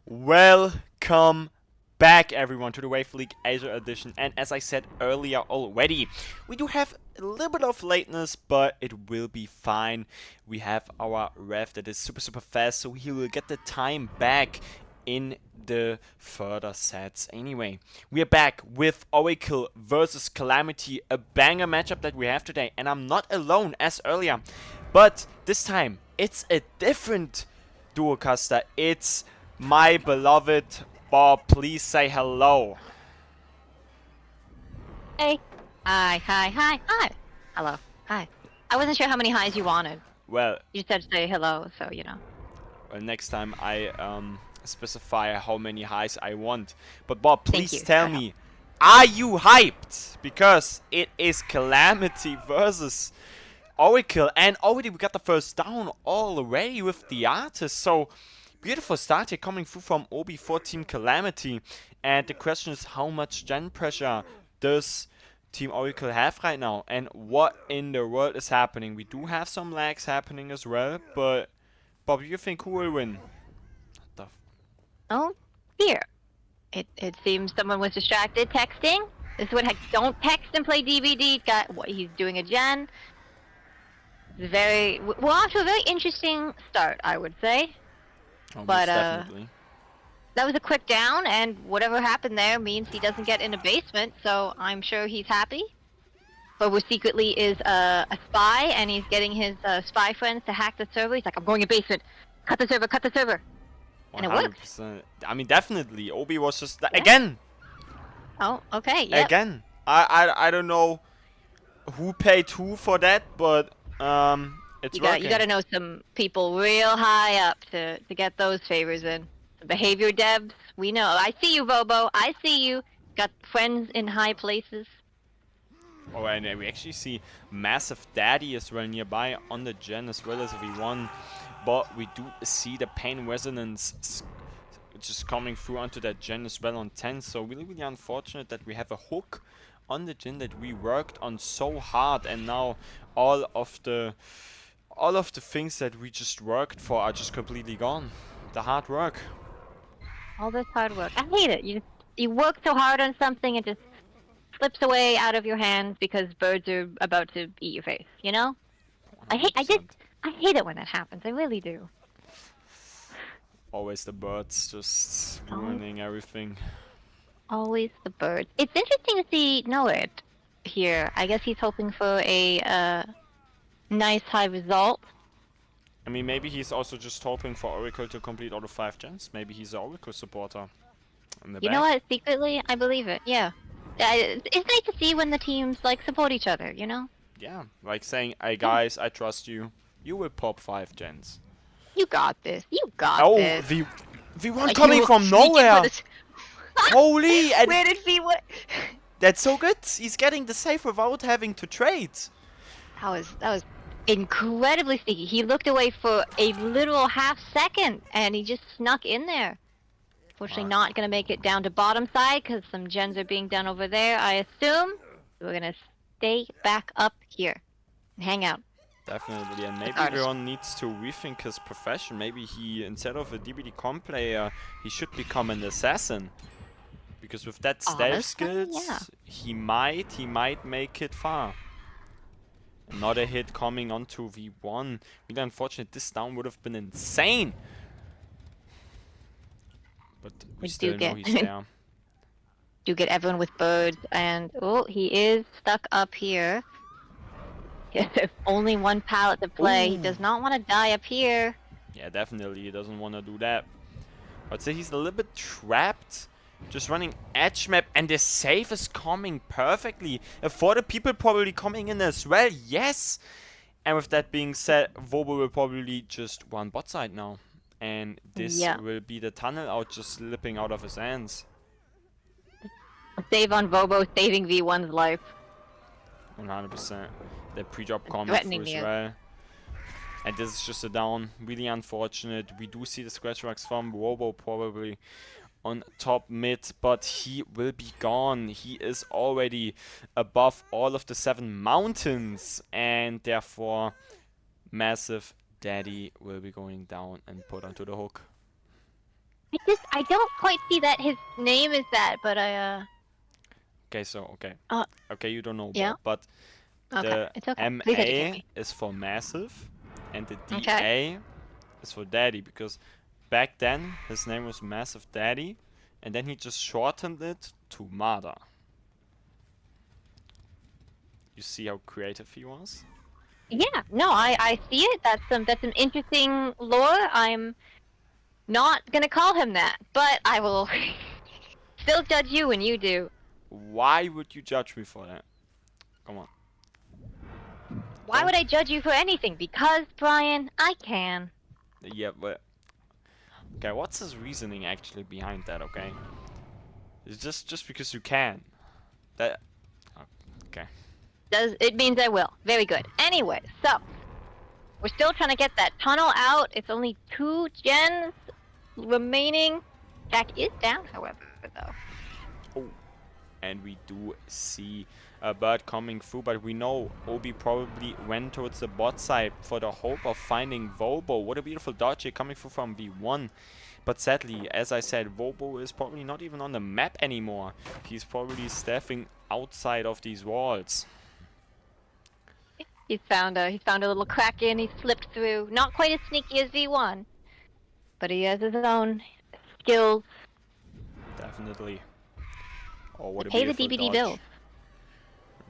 Welcome back, everyone, to the Wave League Asia Edition. And as I said earlier already, we do have a little bit of lateness, but it will be fine. We have our ref that is super fast, so he will get the time back in the further sets. Anyway, we are back with Oracle versus Calamity, a banger matchup that we have today. And I'm not alone as earlier, but this time it's a different duocaster. It's my beloved Bob. Please say hello. Hey. Hi. Hello. Hi. I wasn't sure how many highs you wanted. Well, You said to say hello, so you know. next time I specify how many highs I want. But Bob, Thank please you. tell me, are you hyped? Because it is Calamity versus Oracle, and already we got the first down already with the artist. So beautiful start here coming through from OB4 Team Calamity. And the question is, how much gen pressure does Team Oracle have right now? And what in the world is happening? We do have some lags happening as well, but Bob, you think who will win? Oh, here. It seems someone was distracted texting. This is what don't text and play DVD. Got what he's doing a gen. We're off to a very interesting start, I would say. Most definitely. That was a quick down, and whatever happened there means he doesn't get in the basement, so I'm sure he's happy. Bobo secretly is a spy, and he's getting his spy friends to hack the server. He's like, I'm going in basement. Cut the server. And it works. I mean, definitely. Obi was just again. Oh, okay. Yeah. Again. I don't know who paid who for that, but it's working. You gotta know some people real high up to get those favors in. The behavior devs, we know. I see you, Bobo. I see you. Got friends in high places. Oh, and we actually see Massive Daddy as well nearby on the gen as well as V1. But we do see the pain resonance just coming through onto that gen as well on 10. So really unfortunate that we have a hook on the gen that we worked on so hard, and now all of the things that we just worked for are just completely gone. The hard work. All this hard work. I hate it. You work so hard on something, it just slips away out of your hands because birds are about to eat your face, you know? 100%. I hate it when that happens. I really do. Always the birds just ruining everything. Always the birds. It's interesting to see Noed here. I guess he's hoping for a nice high result. I mean, maybe he's also just hoping for Oracle to complete all the 5 gens. Maybe he's an Oracle supporter. You know what? Secretly, I believe it. Yeah. It's nice to see when the teams like support each other, you know? Yeah, like saying, hey guys, I trust you. You will pop 5 gens. You got this. You got this. Oh, V1 coming from nowhere. Holy! Where did V1? That's so good. He's getting the save without having to trade. That was incredibly sneaky. He looked away for a literal half second, and he just snuck in there. Fortunately, not gonna make it down to bottom side because some gens are being done over there. I assume we're gonna stay back up here and hang out. Definitely, and maybe everyone needs to rethink his profession. Maybe he, instead of a DBD comp player, he should become an assassin. Because with that stealth skills, he might make it far. Another hit coming onto V1. Really unfortunate. This down would have been insane. But we still know he's there. Do get everyone with birds, and oh, he is stuck up here. Only one pallet to play. Ooh. He does not want to die up here. Yeah, definitely. He doesn't want to do that. I'd say he's a little bit trapped. Just running edge map, and the save is coming perfectly. For the people probably coming in as well. Yes! And with that being said, Vobo will probably just one bot side now. And this will be the tunnel out just slipping out of his hands. Save on Vobo, saving V1's life. 100%. The pre-drop coming through as well. And this is just a down. Really unfortunate. We do see the scratch marks from Vobo probably on top mid, but he will be gone. He is already above all of the 7 mountains, and therefore Massive Daddy will be going down and put onto the hook. I don't quite see that his name is that, but Okay, so okay. uh, Okay, you don't know yeah. Bob, but Okay, the it's okay. Please educate MA me. is for massive and the Okay. DA is for daddy, because back then his name was Massive Daddy and then he just shortened it to Mada. You see how creative he was? Yeah, no, I see it. That's some interesting lore. I'm not gonna call him that, but I will still judge you when you do. Why would you judge me for that? Come on. Why Don't. would I judge you for anything? Because, Brian, I can. Yeah, but okay, what's his reasoning actually behind that, okay? It's just because you can. That okay. Does it means I will. Very good. Anyway, so we're still trying to get that tunnel out. It's only 2 gens remaining. Jack is down, however, though. Oh, and we do see a bird coming through, but we know Obi probably went towards the bot side for the hope of finding Vobo. What a beautiful dodge here coming through from V1. But sadly, as I said, Vobo is probably not even on the map anymore. He's probably staffing outside of these walls. He's found a little crack in. He slipped through. Not quite as sneaky as V1, but he has his own skills Definitely. Oh, to what a pay the beautiful DBD dodge. bills.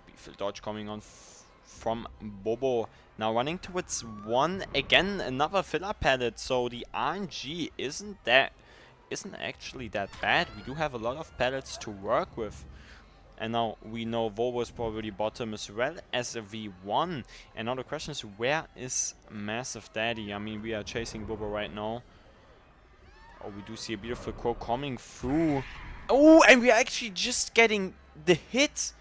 Beautiful dodge coming on from Bobo. Now running towards one again, another filler pallet. So the RNG isn't actually that bad. We do have a lot of pallets to work with. And now we know Volvo is probably bottom as well as a V1. And now the question is, where is Massive Daddy? I mean, we are chasing Bobo right now. Oh, we do see a beautiful crow coming through. Oh, and we are actually just getting the hit.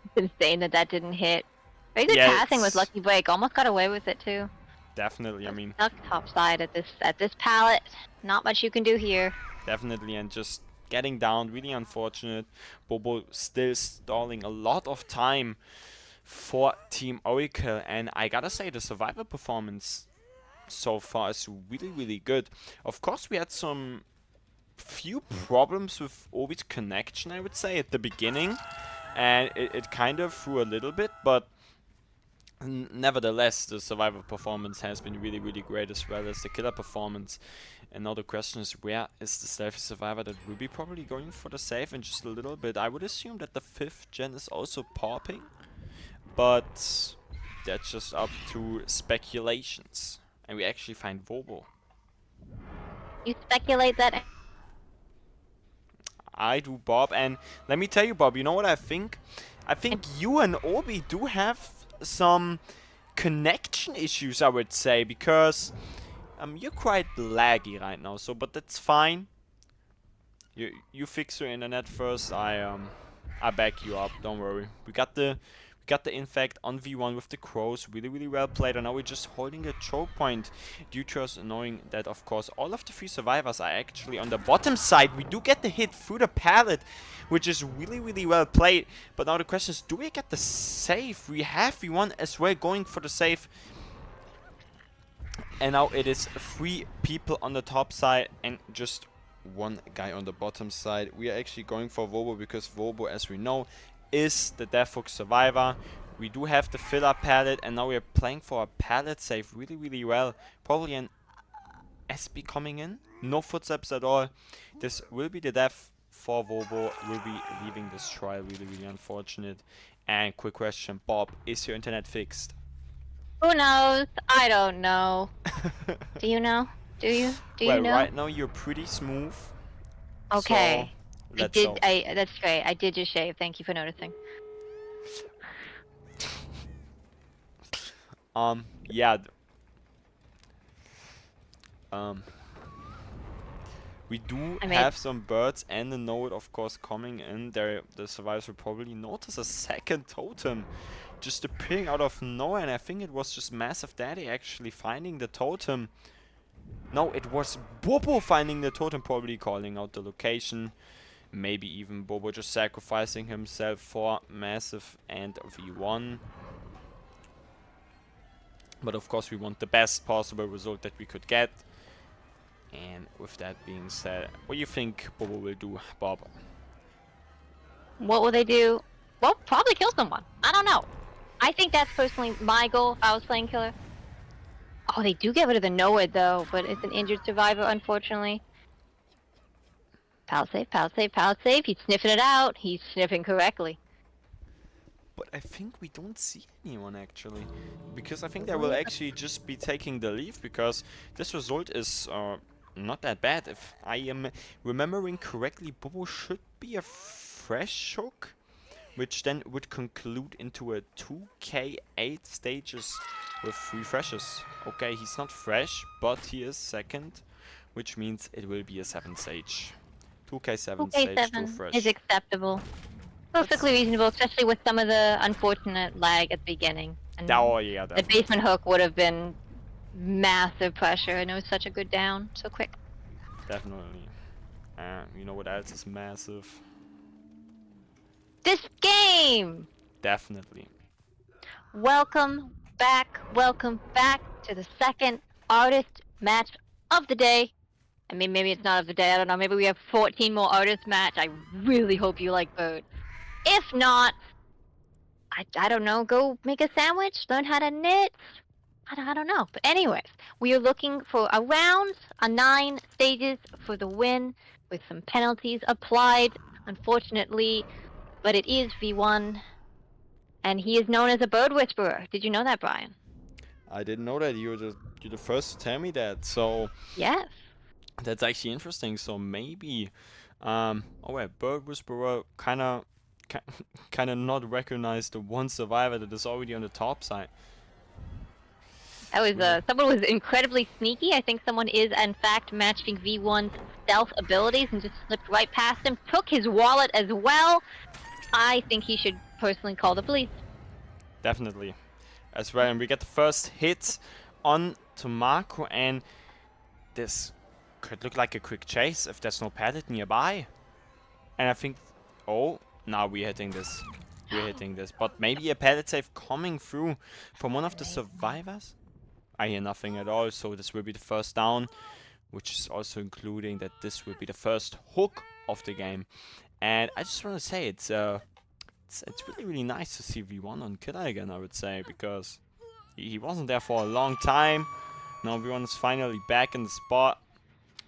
It's insane that didn't hit. Very good Yeah, passing with it's Lucky Break. Almost got away with it too. definitely, I mean, Stuck topside at this pallet. Not much you can do here. definitely, and just getting down, really unfortunate. Bobo still stalling a lot of time for Team Oracle, and I gotta say, the survivor performance so far is really, really good. Of course, we had some few problems with Obi's connection, I would say, at the beginning, and it kind of threw a little bit, but nevertheless, the survivor performance has been really, really great, as well as the killer performance. And now the question is, where is the stealthy survivor that will be probably going for the save in just a little bit? I would assume that the 5th gen is also popping, but that's just up to speculations. And we actually find Vobo. You speculate that. I do, Bob, and let me tell you, Bob, you know what I think? I think you and Obi do have some connection issues, I would say, because you're quite laggy right now, so but that's fine. You fix your internet first. I back you up. Don't worry. We got the infect on V1 with the crows. Really, really well played. And now we're just holding a choke point due to us knowing that, of course, all of the 3 survivors are actually on the bottom side. We do get the hit through the pallet, which is really, really well played. But now the question is, do we get the save? We have V1 as well going for the save. And now it is 3 people on the top side and just 1 guy on the bottom side. We are actually going for Vobo because Vobo, as we know, is the Deathhook survivor. We do have the filler pallet, and now we are playing for a pallet save really, really well. Probably an SB coming in. No footsteps at all. This will be the death for Vobo. Will be leaving this trial. Really, really unfortunate. And quick question, Bob, is your internet fixed? Who knows? I don't know. Do you know? Do you? Do Well, you know? right now you're pretty smooth. Okay. So, let's hope. That's great. I did just shave. Thank you for noticing. Yeah. We do have some birds and a node, of course, coming in. There, the survivors will probably notice a second totem just appearing out of nowhere, and I think it was just Massive Daddy actually finding the totem. No, it was Bobo finding the totem, probably calling out the location. Maybe even Bobo just sacrificing himself for Massive and V1. But of course we want the best possible result that we could get. And with that being said, what do you think Bobo will do, Bob? What will they do? Well, probably kill someone. I don't know. I think that's personally my goal if I was playing killer. Oh, they do get rid of the Noah though, but it's an injured survivor, unfortunately. Pal save, pal save, pal save. He's sniffing it out. He's sniffing correctly. But I think we don't see anyone actually, because I think they will actually just be taking the leave, because this result is not that bad. If I am remembering correctly, Bobo should be a fresh hook, which then would conclude into a 2k8 stages with 3 freshes. Okay, he's not fresh, but he is second, which means it will be a 7 stage. 2k7 stage to 2K7 fresh. is acceptable. Perfectly reasonable, especially with some of the unfortunate lag at the beginning. And Oh yeah, the definitely. basement hook would have been massive pressure, and it was such a good down, so quick. Definitely. You know what else is massive? This game! Definitely. Welcome back to the second artist match of the day. I mean, maybe it's not of the day, I don't know, maybe we have 14 more artist match. I really hope you like Bird. If not, I don't know, go make a sandwich, learn how to knit. I don't know. But anyways, we are looking for around 9 stages for the win, with some penalties applied, unfortunately. But it is V1, and he is known as a bird whisperer. Did you know that, Brian? I didn't know that. You're the first to tell me that. So Yes. that's actually interesting. So maybe, oh wait, Bird Whisperer kind of not recognize the one survivor that is already on the top side. That was someone was incredibly sneaky. I think someone is in fact matching V1's stealth abilities and just slipped right past him. Took his wallet as well. I think he should personally call the police. Definitely, as well. And we get the first hit on to Marco, and this could look like a quick chase if there's no pallet nearby. And I think, oh, now we're hitting this. We're hitting this. But maybe a pallet save coming through from one of the survivors? I hear nothing at all, so this will be the first down, which is also including that this will be the first hook of the game. And I just want to say, it's really, really nice to see V1 on killer again, I would say, because he wasn't there for a long time. Now V1 is finally back in the spot.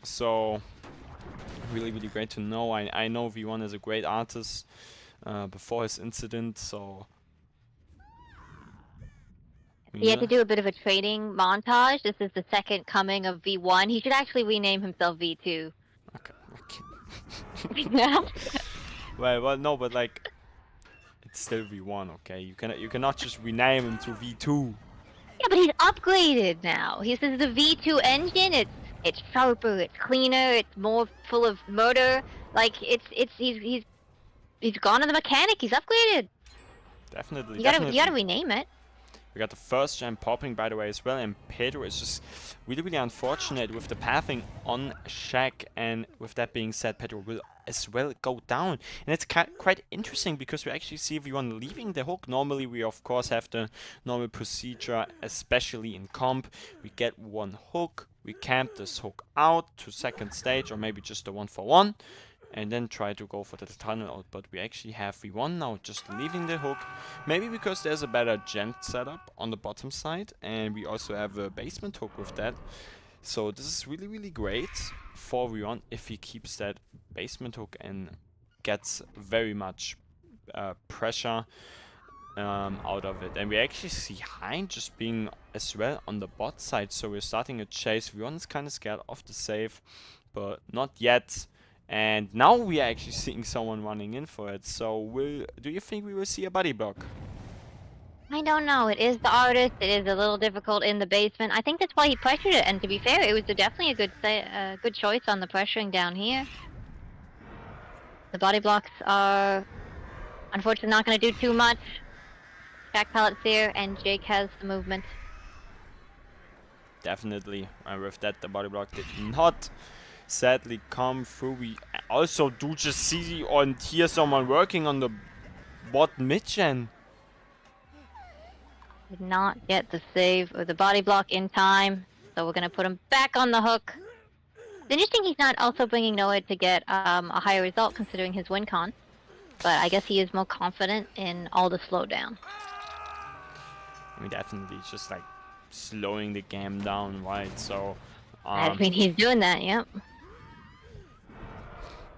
So really, really great to know. I know V1 is a great artist before his incident, so He had to do a bit of a training montage. This is the second coming of V1. He should actually rename himself V2. Okay. Yeah. well, no, but like, it's still V1, okay? You cannot just rename him to V2. Yeah, but he's upgraded now. This is the V2 engine. It's sharper, it's cleaner, it's more full of motor. Like he's gone to the mechanic. He's upgraded. Definitely, You definitely. gotta rename it. We got the first gem popping, by the way, as well, and Pedro is just really, really unfortunate with the pathing on Shaq, and with that being said, Pedro will as well go down. And it's quite interesting, because we actually see everyone leaving the hook. Normally, we of course have the normal procedure, especially in comp. We get one hook, we camp this hook out to second stage, or maybe just a 1-for-1. And then try to go for the tunnel out, but we actually have V1 now just leaving the hook, maybe because there's a better gent setup on the bottom side, and we also have a basement hook with that. So this is really, really great for V1 if he keeps that basement hook and gets very much pressure out of it. And we actually see Hein just being as well on the bot side, so we're starting a chase. V1 is kind of scared of the save, but not yet. And now we are actually seeing someone running in for it. So do you think we will see a body block? I don't know. It is the artist. It is a little difficult in the basement. I think that's why he pressured it. And to be fair, it was definitely a good choice on the pressuring down here. The body blocks are unfortunately not going to do too much. Jack Pallet's here, and Jake has the movement. Definitely. And with that, the body block did not sadly come through. We also do just see and hear someone working on the bot mid-gen. Did not get the save or the body block in time, so we're gonna put him back on the hook. interesting he's not also bringing Noah to get a higher result considering his win con. But I guess he is more confident in all the slowdown. I mean, definitely just like slowing the game down, right? So, I mean, he's doing that, yep.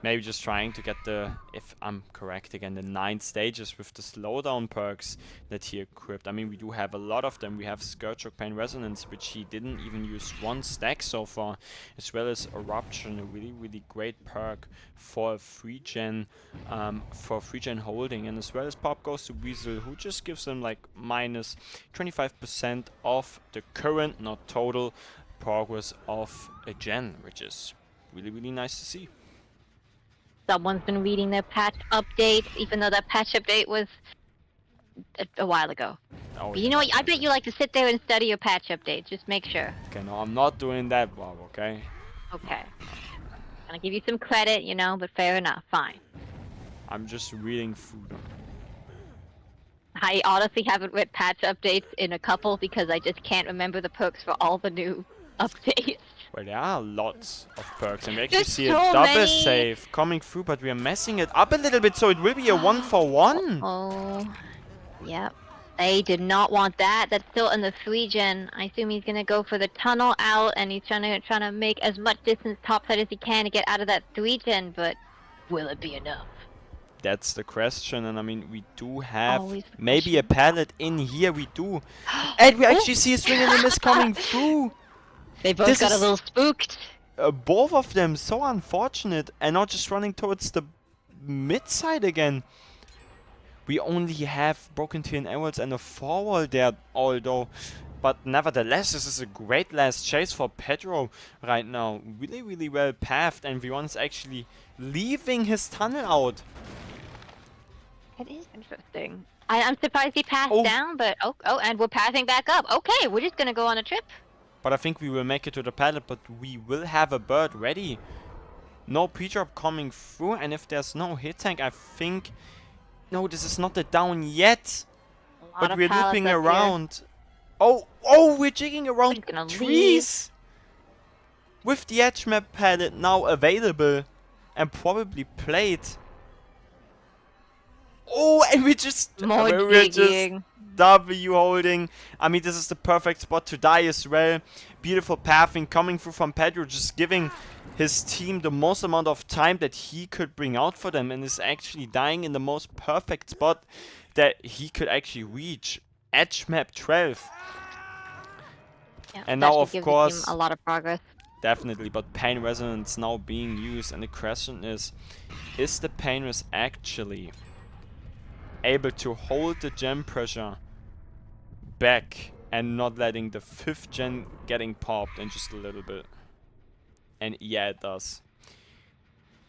maybe just trying to get the, if I'm correct again, the 9 stages with the slowdown perks that he equipped. I mean, we do have a lot of them. We have Scourge of Pain Resonance, which he didn't even use 1 stack so far, as well as Eruption, a really great perk for free gen holding, and as well as Pop Goes to Weasel, who just gives them like minus 25% of the current, not total, progress of a gen, which is really nice to see. Someone's been reading their patch updates, even though that patch update was a while ago. Oh, But you know what? I bet you like to sit there and study your patch updates. Just make sure. Okay, no, I'm not doing that, Bob, okay? Okay. Gonna give you some credit, you know, but fair enough. Fine. I'm just reading through them. I honestly haven't read patch updates in a couple because I just can't remember the perks for all the new updates. Well, there are lots of perks, and we actually see so a double many. save coming through, but we are messing it up a little bit, so it will be a 1-for-1. Oh, yep. They did not want that. That's still in the 3 gen. I assume he's gonna go for the tunnel out, and he's trying to make as much distance topside as he can to get out of that 3 gen. But will it be enough? That's the question, and I mean, we do have Always the maybe a question. pallet in here. We do, and we actually see a string and a miss coming through. They both This got a is- little spooked. Both of them so unfortunate, and not just running towards the mid side again. We only have broken Tin Emeralds and a 4-wall there, although, but nevertheless, this is a great last chase for Pedro right now. Really well pathed, and V1 is actually leaving his tunnel out. It is interesting. I'm surprised he passed Oh. down, but oh, and we're passing back up. Okay, we're just gonna go on a trip. But I think we will make it to the pallet, but we will have a bird ready. No pre-drop coming through, and if there's no hit tank, I think... No, this is not the down yet. A lot But of we're pallets looping up here. around. Oh, we're jigging around He's gonna trees. With the edge map palette now available and probably played. Oh, and we just... More we're just jigging. W holding. I mean, this is the perfect spot to die as well. Beautiful pathing coming through from Pedro, just giving his team the most amount of time that he could bring out for them, and is actually dying in the most perfect spot that he could actually reach. Edge map 12. Yeah, And that now, should of give the course, team a lot of progress. definitely, but Pain Resonance now being used, and the question is the Pain Res actually able to hold the gem pressure back and not letting the 5th gen getting popped in just a little bit? And yeah, it does.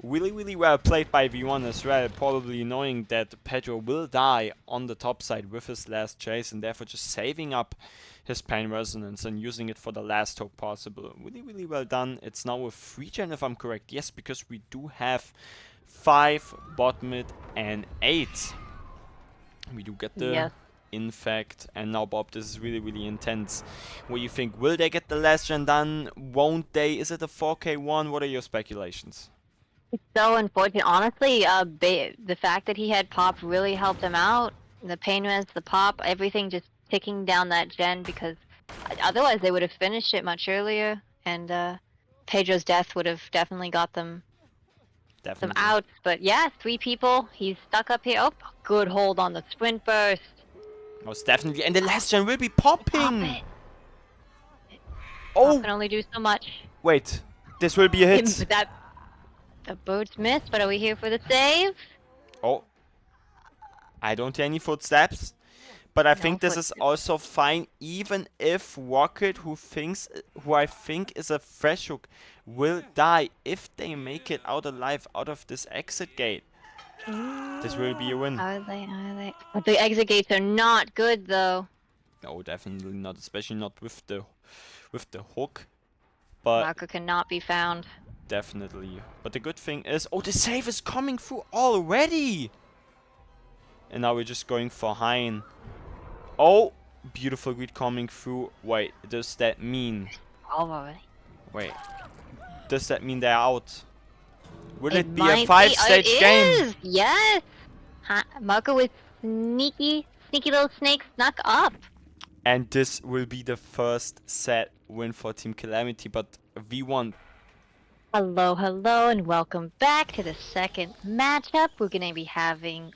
Really well played by V1 as well, probably knowing that Pedro will die on the top side with his last chase, and therefore just saving up his Pain Resonance and using it for the last hope possible. Really well done. It's now a 3 gen if I'm correct. Yes, because we do have 5 bot mid and 8. We do get the Yes. infect, and now Bob, this is really intense. What do you think? Will they get the last gen done? Won't they? Is it a 4K1? What are your speculations? It's so unfortunate. Honestly, the fact that he had pop really helped him out. The pain res, the pop, everything just ticking down that gen, because otherwise they would have finished it much earlier, and Pedro's death would have definitely got them some Definitely. outs. But yeah, 3 people. He's stuck up here. Oh, good hold on the sprint burst. Most definitely. And the last gen will be Pop popping! it. Oh! Pop can only do so much. Wait. This will be a hit. But that the bird's missed, but are we here for the save? Oh. I don't hear any footsteps. But I No think this is footsteps. also fine, even if Rocket, who I think is a fresh hook, will die if they make it out alive out of this exit gate. This will be a win. Are they? But the exit gates are not good, though. No, definitely not, especially not with the hook. But Marker cannot be found. definitely. But the good thing is, oh, the save is coming through already. And now we're just going for Hein. Oh, beautiful read coming through. Wait, does that mean? Already. Wait. does that mean they're out? Will it be a might 5-stage it game? is, yes. Marco with sneaky little snake snuck up. And this will be the first set win for Team Calamity, but V1. Hello, and welcome back to the second matchup. We're going to be having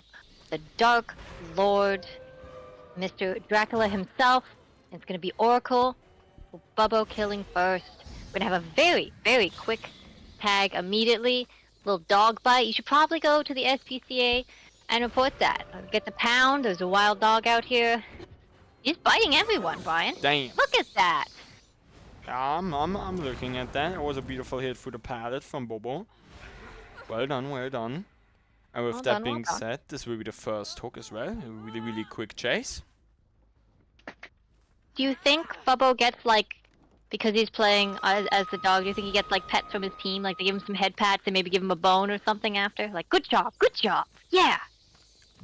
the Dark Lord, Mr. Dracula himself. It's going to be Oracle, Bubbo killing first. We're going to have a very, very quick tag immediately. Little dog bite. You should probably go to the SPCA and report that. Get the pound. There's a wild dog out here. He's biting everyone, Brian. Damn. Look at that. I'm looking at that. It was a beautiful hit through the pallet from Bobo. Well done, well done. And with that being said, this will be the first hook as well. A really, really quick chase. Do you think Bubbo gets, like, because he's playing as the dog, do you think he gets, like, pets from his team? Like, they give him some head pats and maybe give him a bone or something after? Like, good job, yeah!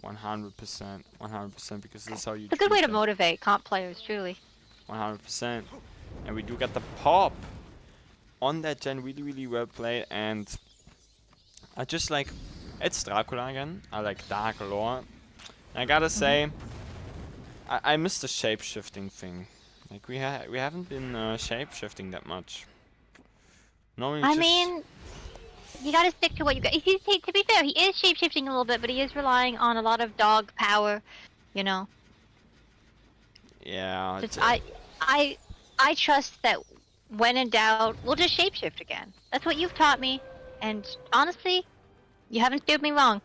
100%, 100%, because this is how you It's a good way to them. motivate comp players, truly. 100%. And we do get the pop on that gen, really, really well played. And I just like, it's Dracula again. I like Dark Lore. I gotta say, I miss the shape-shifting thing. Like, we haven't been shape-shifting that much. Normally I mean, you gotta stick to what you got. To be fair, he is shape-shifting a little bit, but he is relying on a lot of dog power, you know? Yeah. Just, I trust that when in doubt, we'll just shapeshift again. That's what you've taught me, and honestly, you haven't steered me wrong.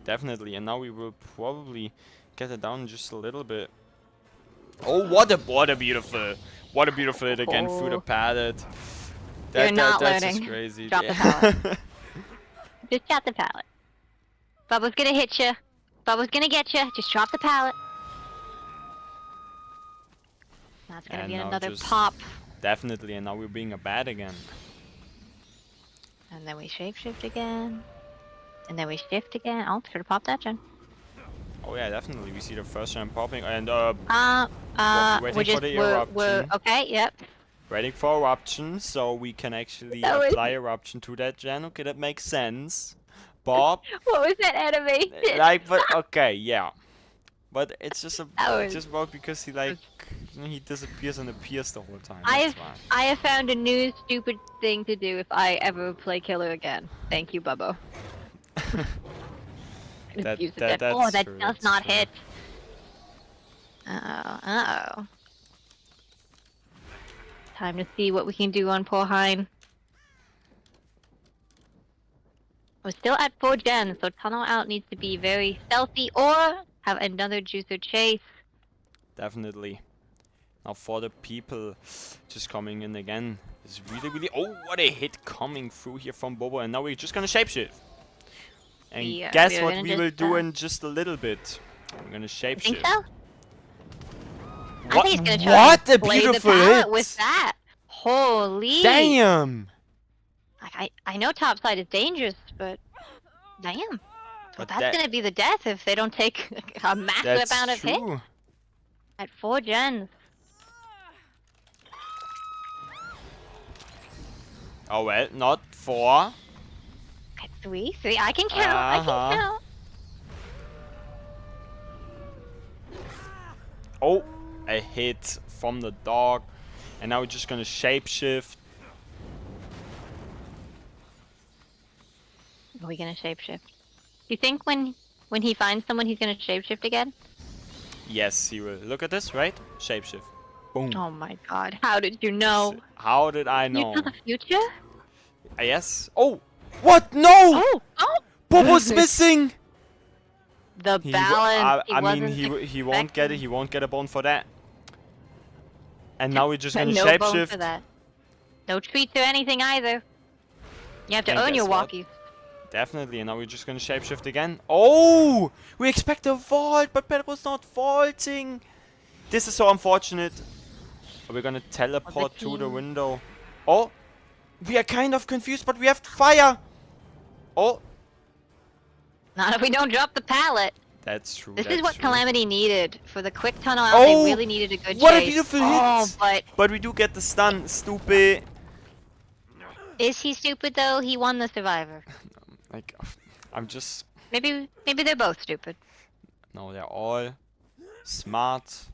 Definitely, and now we will probably get it down just a little bit. Oh, what a beautiful hit again through the pallet. You're not that's learning. just crazy. Drop the pallet. Just drop the pallet. Bubba's gonna hit you. Bubba's gonna get you. Just drop the pallet. That's gonna be another pop. Definitely, and now we're being a bat again. And then we shapeshift again. And then we shift again. Oh, should have popped that gen. Oh yeah, definitely. We see the first gen popping, and we're okay, yep. Waiting for eruption, so we can actually apply eruption to that gen. Okay, that makes sense. Bob. What was that animation? Like, but okay, yeah. But it's just just about because he disappears and appears the whole time. I have found a new stupid thing to do if I ever play killer again. Thank you, Bubbo. that does not hit. Uh-oh. Time to see what we can do on poor Hein. We're still at 4 gens, so tunnel out needs to be very stealthy or have another juicer chase. Definitely. Now for the people just coming in again. It's really, really... Oh, what a hit coming through here from Bobo. And now we're just gonna shapeshift. And guess what we will do in just a little bit? We're gonna shapeshift. Think so? What? I think he's gonna try what a beautiful hit! With that. Holy! Damn! I know topside is dangerous, but damn. Well, that's gonna be the death if they don't take a massive amount of hit. At 4 gens. Oh well, not 4. At 3? I can count. I can count. Oh, a hit from the dog. And now we're just gonna shapeshift. Are we gonna shapeshift? Do you think when he finds someone he's gonna shapeshift again? Yes, he will. Look at this, right? Shapeshift. Boom. Oh my god. How did you know? How did I know? You know the future? Yes. Oh! What? No! Oh! Bobo's missing! The balance. I mean, he won't get it. He won't get a bone for that. And now we're just gonna no shapeshift. bone for that. No treats or anything either. You have to earn your walkies. Definitely, and now we're just gonna shapeshift again. Oh! We expect a vault, but Pedro's not vaulting. This is so unfortunate. We're gonna teleport to the window. Oh! We are kind of confused, but we have fire! Oh! Not if we don't drop the pallet. That's true. This is what Calamity needed. For the quick tunnel out, they really needed a good chase. What a beautiful hit! But we do get the stun. Stupid. Is he stupid though? He won the Survivor. Like, I'm just... Maybe they're both stupid. No, they're all smart,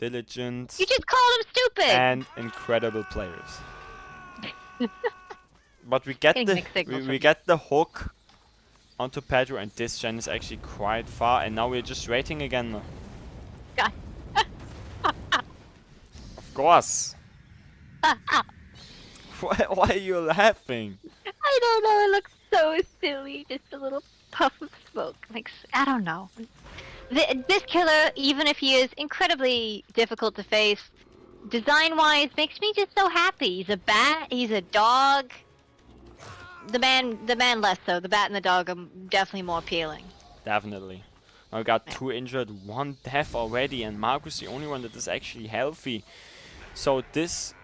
You diligent, just called him stupid! and incredible players. But we get Getting the mixed signals we from get the hook onto Pedro, and this gen is actually quite far, and now we're just waiting again. God. Of course. Why are you laughing? I don't know, it looks so silly. Just a little puff of smoke. Like, I don't know. This killer, even if he is incredibly difficult to face, design-wise, makes me just so happy. He's a bat, he's a dog. The man less so. The bat and the dog are definitely more appealing. Definitely. I got 2 injured, 1 death already, and Marco's the only one that is actually healthy. So this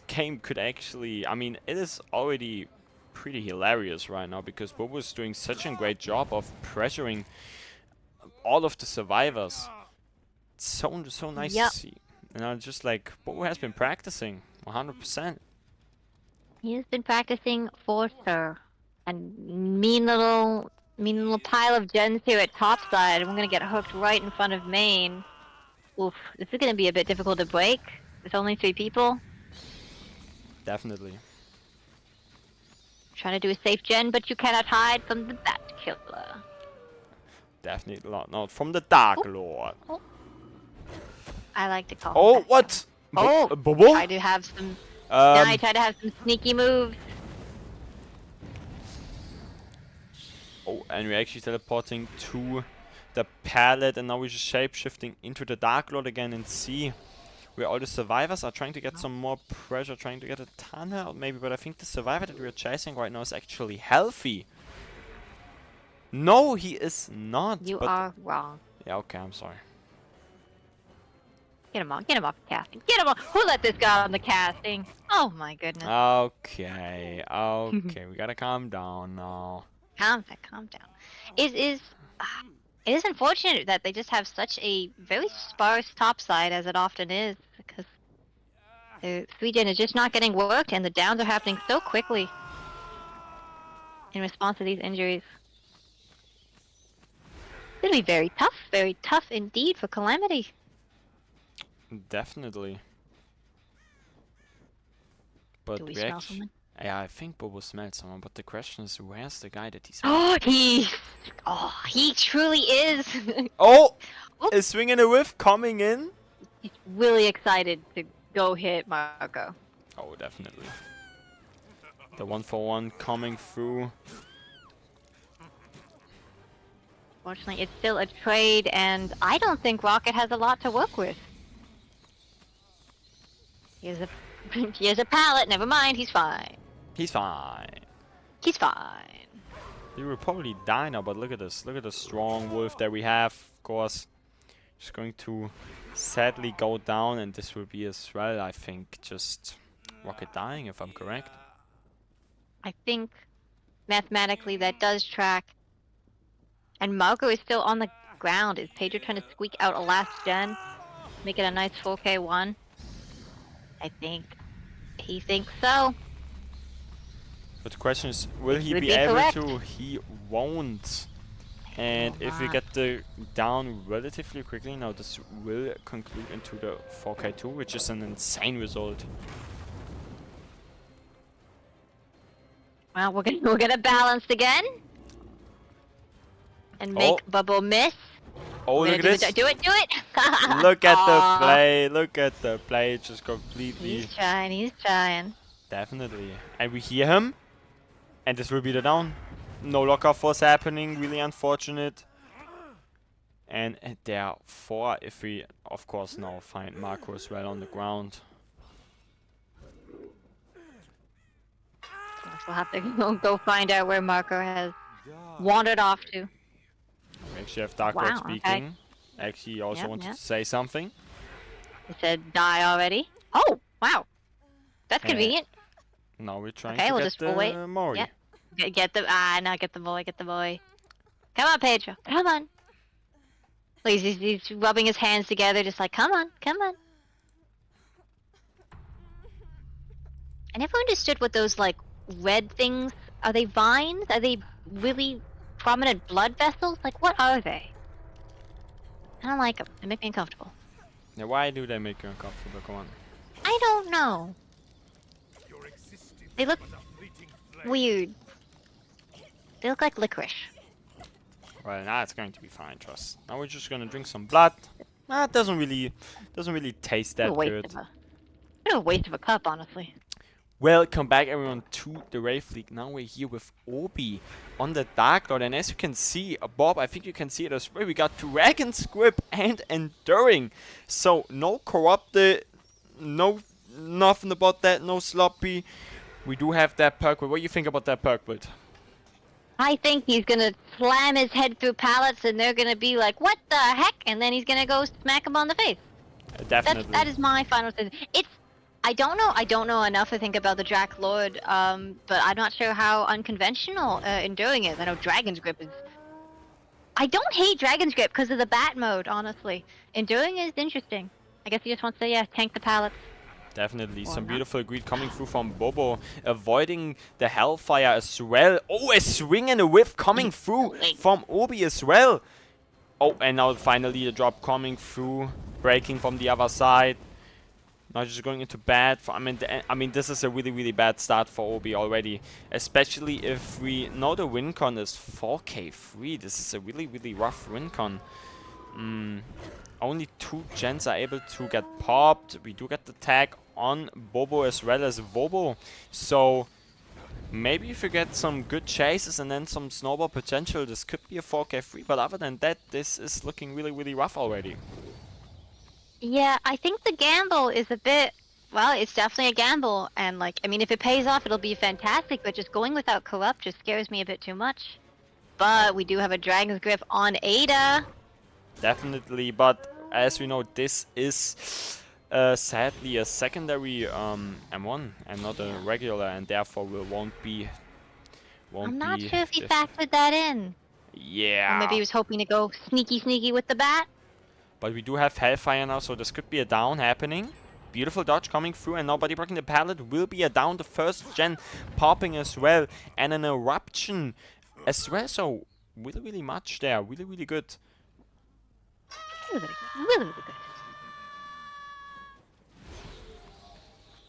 game could actually, I mean, it is already pretty hilarious right now because Bobo is doing such a great job of pressuring all of the survivors. It's so nice Yep. to see. And I'm just like, Bobo has been practicing 100%. He has been practicing for sure. And mean little pile of gens here at topside, and we're gonna get hooked right in front of main. Oof, this is gonna be a bit difficult to break. With only 3 people. Definitely. Trying to do a safe gen, but you cannot hide from the bat killer. Definitely not from the Dark Lord. Oh. I like to call Oh, him that. what? Oh, Bobo? try to have some. Now I try to have some sneaky moves. Oh, and we're actually teleporting to the pallet, and now we're just shape-shifting into the Dark Lord again and see where all the survivors are trying to get some more pressure, trying to get a tunnel out maybe, but I think the survivor that we're chasing right now is actually healthy. No, he is not. You but are wrong. yeah, okay, I'm sorry. Get him off the casting. Get him off. Who let this guy on the casting? Oh my goodness. Okay, okay, we gotta calm down now. Calm down. It is unfortunate that they just have such a very sparse topside, as it often is, because the 3-gen is just not getting worked, and the downs are happening so quickly in response to these injuries. It's gonna be very tough indeed for Calamity. Definitely. But Do we we smell actually, someone? yeah, I think Bobo smelled someone, but the question is, where's the guy that he smelled? He truly is. Oh! Oops. A swing and a whiff coming in? He's really excited to go hit Marco. Oh, definitely. The 1-for-1 coming through. Fortunately, it's still a trade, and I don't think Rocket has a lot to work with. He has a pallet. Never mind, he's fine. He's fine. He's fine. He will probably die now, but look at this. Look at the strong wolf that we have, of course. Just going to sadly go down, and this will be as well, I think, just Rocket dying, if I'm correct. I think mathematically that does track. And Marco is still on the ground. Is Pedro trying to squeak out a last gen? Make it a nice 4K1? I think he thinks so. But the question is, will he would be be able correct. to? He won't. And if we get the down relatively quickly, now this will conclude into the 4K2, which is an insane result. Well, we're gonna balance again. And make Bubble miss. Oh, We're look at gonna this. do it! Look at Aw. the play. Look at the play. Just completely. He's trying. Definitely. And we hear him. And this will be the down. No lock-off force happening. Really unfortunate. And there are 4 if we, of course, now find Marco as well on the ground. We'll have to go find out where Marco has wandered off to. We actually have Dark Lord speaking. Actually, he also wanted to say something. He said, "Die already." Oh, wow. That's convenient. Now we're trying Okay, to we'll get just the wait. Mori. Yep. Get the boy. Come on, Pedro. Come on. Please, he's rubbing his hands together, just like, come on. I never understood what those, like, red things? Are they vines? Are they really prominent blood vessels? Like, what are they? I don't like them. They make me uncomfortable. Yeah, why do they make you uncomfortable? Come on. I don't know. They look weird. They look like licorice. Well, now it's going to be fine, trust. Now we're just gonna drink some blood. It doesn't really taste that good. A waste of a cup, honestly. Welcome back everyone to the Wraith League. Now we're here with Obi on the Dark Lord, and as you can see, Bob, I think you can see it as well, we got Dragon's Grip and Enduring. So no Corrupted, no nothing about that, no Sloppy. We do have that perk. What do you think about that perk, Bud? I think he's gonna slam his head through pallets and they're gonna be like, what the heck? And then he's gonna go smack him on the face. Definitely. That is my final decision. I don't know enough to think about the Drac Lord, but I'm not sure how unconventional Enduring is. I know Dragon's Grip is... I don't hate Dragon's Grip because of the bat mode, honestly. Enduring is interesting. I guess he just wants to, yeah, tank the pallets. Definitely, some beautiful greed coming through from Bobo, avoiding the Hellfire as well. Oh, a swing and a whiff coming through from Obi as well. Oh, and now finally the drop coming through, breaking from the other side. Now just going into bad. I mean, this is a really bad start for Obi already, especially if we know the win con is 4k free. This is a really rough win con. Only 2 gens are able to get popped. We do get the tag on Bobo as well as Bobo. So maybe if you get some good chases and then some snowball potential, this could be a 4k free. But other than that, this is looking really rough already. Yeah, I think the gamble is a bit... Well, it's definitely a gamble. And, like, I mean, if it pays off, it'll be fantastic. But just going without Corrupt just scares me a bit too much. But we do have a Dragon's Grip on Ada. Definitely, but as we know, this is sadly a secondary M1 and not a regular, and therefore won't be. I'm not sure if he factored that in. Yeah. Or maybe he was hoping to go sneaky with the bat. But we do have Hellfire now, so this could be a down happening. Beautiful dodge coming through, and now body blocking the pallet will be a down. The first gen popping as well, and an eruption as well. So really much there, really good. Really good.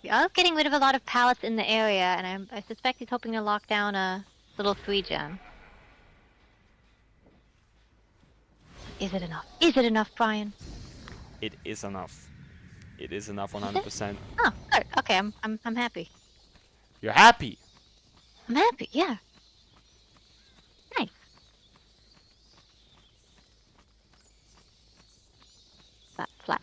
We are getting rid of a lot of pallets in the area, and I suspect he's hoping to lock down a little 3-gen. Is it enough? Is it enough, Brian? It is enough. It is enough 100%. Oh, good. Okay, I'm happy. You're happy? I'm happy, yeah. Nice. Flap.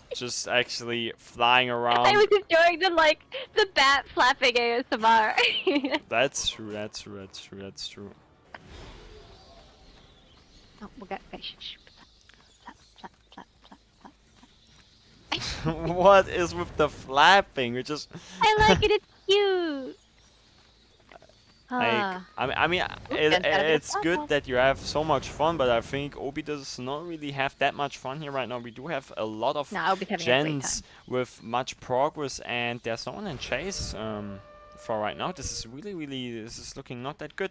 just actually flying around. I was enjoying the bat flapping ASMR. That's true. Oh, we got fish. Flap. What is with the flapping? We just. I like it. It's cute. I mean, it's good that you have so much fun, but I think Obi does not really have that much fun here right now. We do have a lot of gens with much progress, and there's no one in chase for right now. This is this is looking not that good.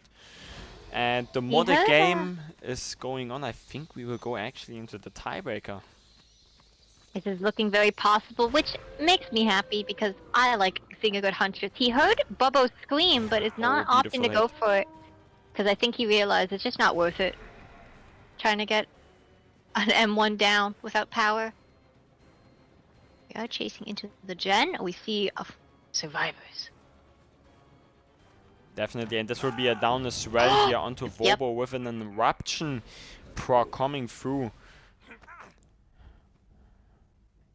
And the more the game is going on, I think we will go actually into the tiebreaker. This is looking very possible, which makes me happy because I like seeing a good Huntress. He heard Bobo scream, but is not opting to go for it because I think he realized it's just not worth it. Trying to get an M1 down without power. We are chasing into the gen. We see survivors. Definitely, and this will be a down as well here onto Bobo with an eruption proc coming through.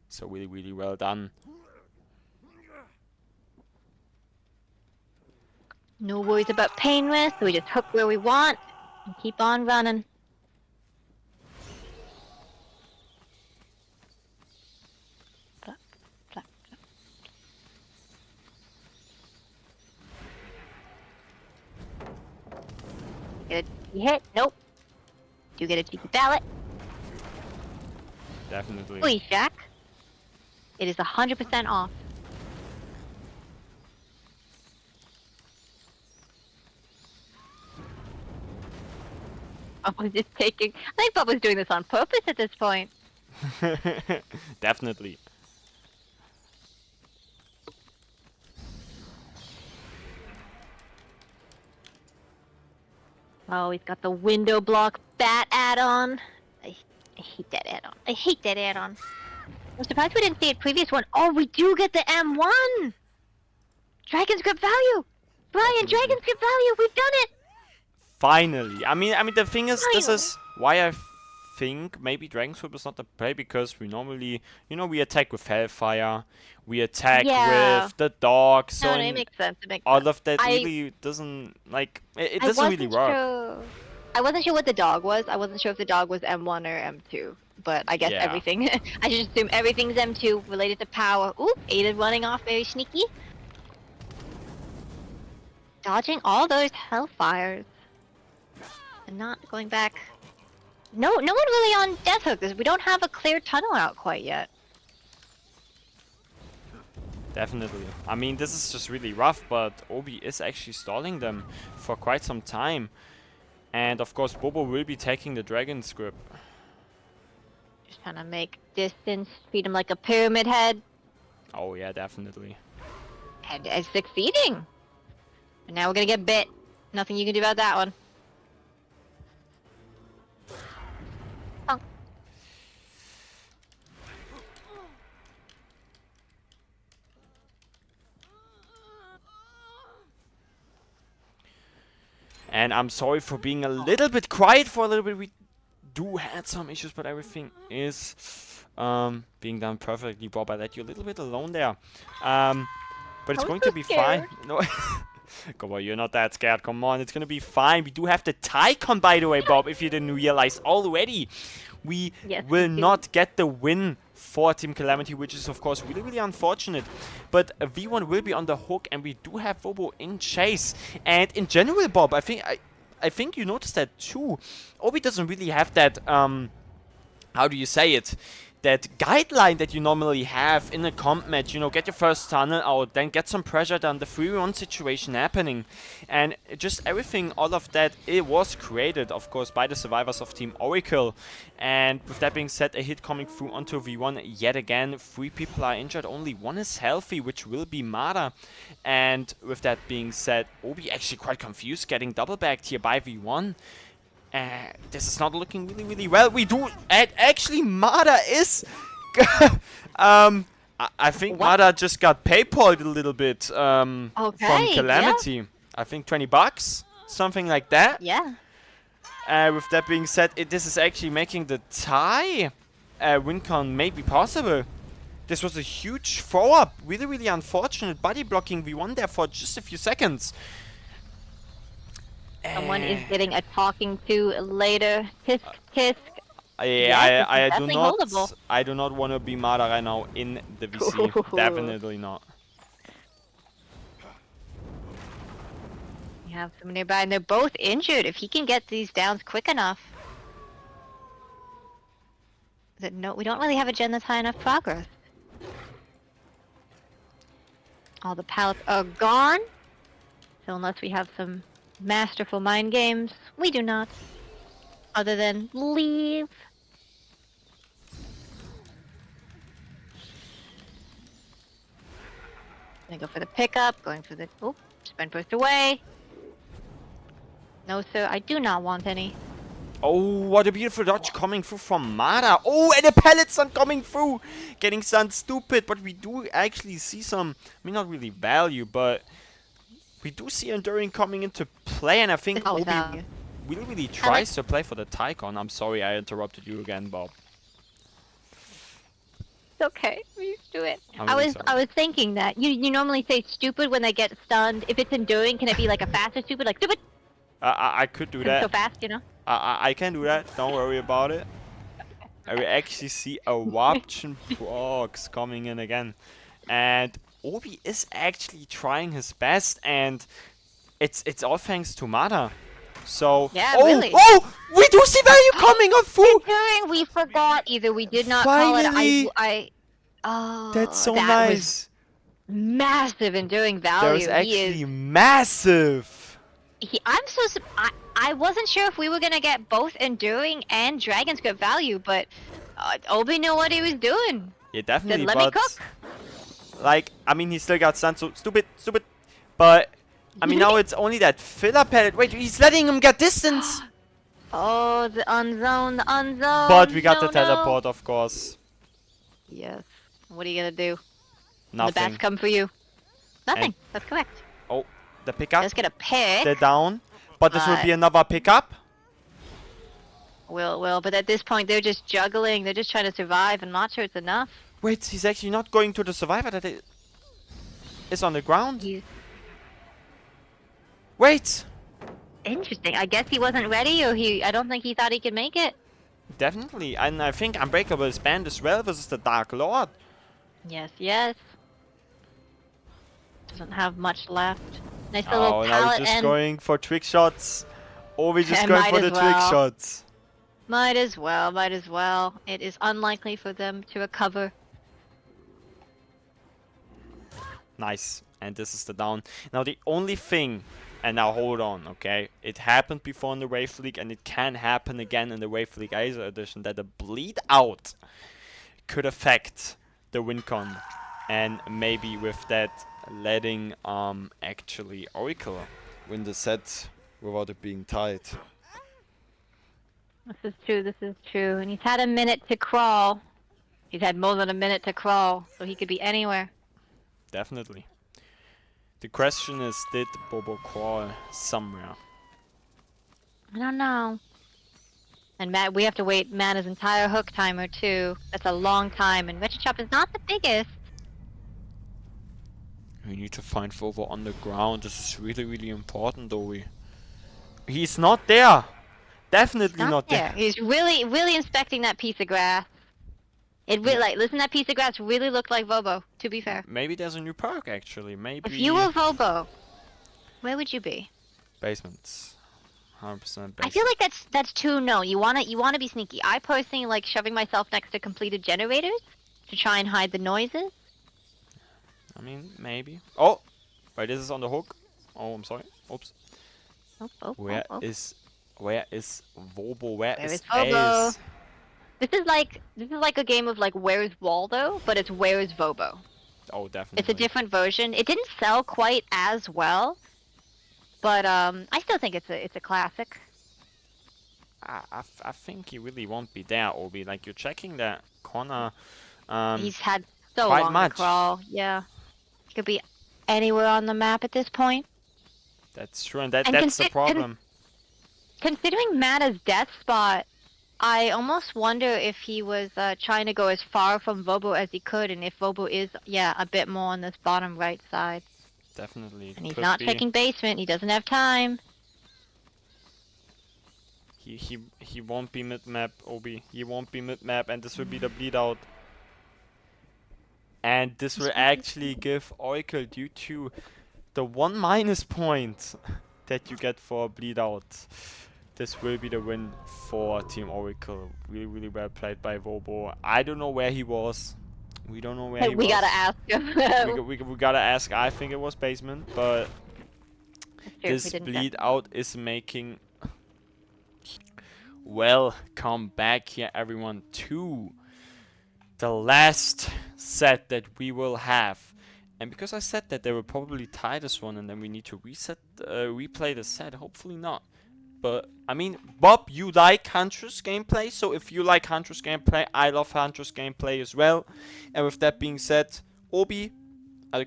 So really well done. No worries about pain risk, so we just hook where we want and keep on running. Flap. Get a cheeky hit? Nope. Do get a cheeky ballot? Definitely. Please, Jack. It is 100% off. Bob was just taking. I think Bob was doing this on purpose at this point. Definitely. Oh, he's got the window block bat add-on. I hate that add-on. I hate that add-on. I'm surprised we didn't see it previous one. Oh, we do get the M1! Dragon's Grip value! Brian, Dragon's Grip value! We've done it! Finally. I mean, the thing is, this Finally. is why I think maybe Dragon Swoop is not the play, because we normally, we attack with Hellfire, we attack Yeah. with the dog, so No, it makes sense. It makes all sense. of that really doesn't, like, it I doesn't really wasn't work. sure. I wasn't sure what the dog was. I wasn't sure if the dog was M1 or M2. But I guess Yeah. everything. I should assume everything's M2 related to power. Ooh, Ada running off very sneaky. Dodging all those Hellfires. And not going back. No one really on Death Hook. We don't have a clear tunnel out quite yet. Definitely. I mean, this is just really rough, but Obi is actually stalling them for quite some time. And of course, Bobo will be taking the Dragon's Grip. Just trying to make distance, treat him like a pyramid head. Oh yeah, definitely. And is succeeding. And now we're gonna get bit. Nothing you can do about that one. Oh. And I'm sorry for being a little bit quiet for a little bit. We do had some issues, but everything is being done perfectly. Bob, I let you a little bit alone there. But it's I was going so to be fine. No. Come on, you're not that scared. Come on, it's gonna be fine. We do have the Tycon, by the way, Bob, if you didn't realize already. We Yes, will we do. not get the win for Team Calamity, which is, of course, really, really unfortunate. But V1 will be on the hook, and we do have Bobo in chase. And in general, Bob, I think you noticed that too. Obi doesn't really have that, how do you say it? That guideline that you normally have in a comp match, get your first tunnel out, then get some pressure down, the 3-1 situation happening. And just everything, all of that, it was created, of course, by the survivors of Team Oracle. And with that being said, a hit coming through onto V1 yet again. 3 people are injured, only 1 is healthy, which will be Mada. And with that being said, Obi actually quite confused, getting double bagged here by V1. This is not looking really, really well. We do... And actually, Mada is... I think What? Mada just got PayPal'd a little bit from Okay, Calamity. I think 20 bucks, something like that. Yeah. With that being said, this is actually making the tie win con maybe possible. This was a huge throw-up. Really, really unfortunate. Body blocking V1 there for just a few seconds. Someone is getting a talking to later. Tisk tisk. Yeah, I do definitely not. holdable. I do not want to be Mada right now in the VC. Definitely not. You have them nearby, and they're both injured. If he can get these downs quick enough. No, we don't really have a gen that's high enough progress. All the pallets are gone. So unless we have some masterful mind games, we do not. Other than leave. Gonna go for the pickup, going for the... Oh, sprint burst away. No, sir, I do not want any. Oh, what a beautiful dodge coming through from Mada. Oh, and the pellets are coming through. Getting stunned stupid, but we do actually see some, I mean, not really value, but we do see Enduring coming into play, and I think Oh, Obi value. really tries to play for the Tycon. I'm sorry I interrupted you again, Bob. It's okay. We used to it. I'm really I sorry. was thinking that. You normally say stupid when they get stunned. If it's enduring, can it be like a faster stupid? Like stupid? I could do So that. fast, you know? I can do that. Don't worry about it. I will actually see a Waption Prox coming in again. And Obi is actually trying his best, and it's all thanks to Mada. So Yeah, oh, really. oh, we do see value coming on through. Enduring, we forgot. Either we did not Finally. call it. Oh, That's so that nice. was massive enduring value. That was He actually is. massive. I'm so. I wasn't sure if we were gonna get both Enduring and Dragon's Grip value, but Obi knew what he was doing. Yeah, Said, definitely, let me but cook. like, I mean, he still got stunned, so stupid. But I mean, now it's only that filler pellet. Wait, he's letting him get distance. Oh, the unzone, the unzone. But we got the No. teleport, of course. Yes. What are you gonna do? The Nothing. bats come for you. Nothing. That's correct. Oh, the pickup. Let's get a pick. They're down. But this will be another pickup. But at this point they're just juggling. They're just trying to survive. I'm not sure it's enough. Wait, he's actually not going to the survivor that is on the ground. Wait. Interesting. I guess he wasn't ready, or I don't think he thought he could make it. Definitely. And I think Unbreakable is banned as well versus the Dark Lord. Yes, yes. Doesn't have much left. Nice Oh, little now pallet we're just and going for trick shots. Or we're just Yeah, going might for the as trick well. shots. might as well. It is unlikely for them to recover. Nice. And this is the down. Now the only thing, and now hold on, okay? It happened before in the Wave League, and it can happen again in the Wave League Acer Edition, that a bleed out could affect the win con. And maybe with that letting actually Oracle win the set without it being tied. This is true. And he's had a minute to crawl. He's had more than a minute to crawl, so he could be anywhere. Definitely. The question is, did Bobo crawl somewhere? I don't know. And Matt, we have to wait Mana's entire hook timer too. That's a long time, and Retro Chop is not the biggest. We need to find Bobo on the ground. This is really, really important, though. He's not there. Definitely not there. He's really, really inspecting that piece of grass. It really, like, listen, that piece of grass really looked like Vobo, to be fair. Maybe there's a new perk, actually. Maybe. If you were Vobo, where would you be? Basements. 100% basement. I feel like that's too known. You wanna be sneaky. I personally like shoving myself next to completed generators to try and hide the noises. I mean, maybe. Oh! Wait, this is on the hook. Oh, I'm sorry. Oops. Where is Vobo? Where is Vobo? Ace? This is like a game of like Where's Waldo, but it's Where's Vobo. Oh, definitely. It's a different version. It didn't sell quite as well, but I still think it's a classic. I think he really won't be there, Obi. Like, you're checking that corner. He's had so quite long much. to crawl. Yeah, he could be anywhere on the map at this point. That's true, and that's the problem. Considering Mata's death spot, I almost wonder if he was trying to go as far from Vobo as he could, and if Vobo is, a bit more on this bottom right side. Definitely. And he's not checking basement. He doesn't have time. He won't be mid-map, Obi. He won't be mid-map, and this will be the bleed out. And this will actually give Oracle, due to the 1 minus point that you get for bleed out. This will be the win for Team Oracle. Really, really well played by Vobo. I don't know where he was. We don't know where he was. We gotta ask him. we gotta ask. I think it was basement, but this bleed out is making... Welcome back here, everyone, to the last set that we will have. And because I said that they will probably tie this one and then we need to replay the set, hopefully not. But, I mean, Bob, you like Huntress gameplay, so if you like Huntress gameplay, I love Huntress gameplay as well. And with that being said, Obi,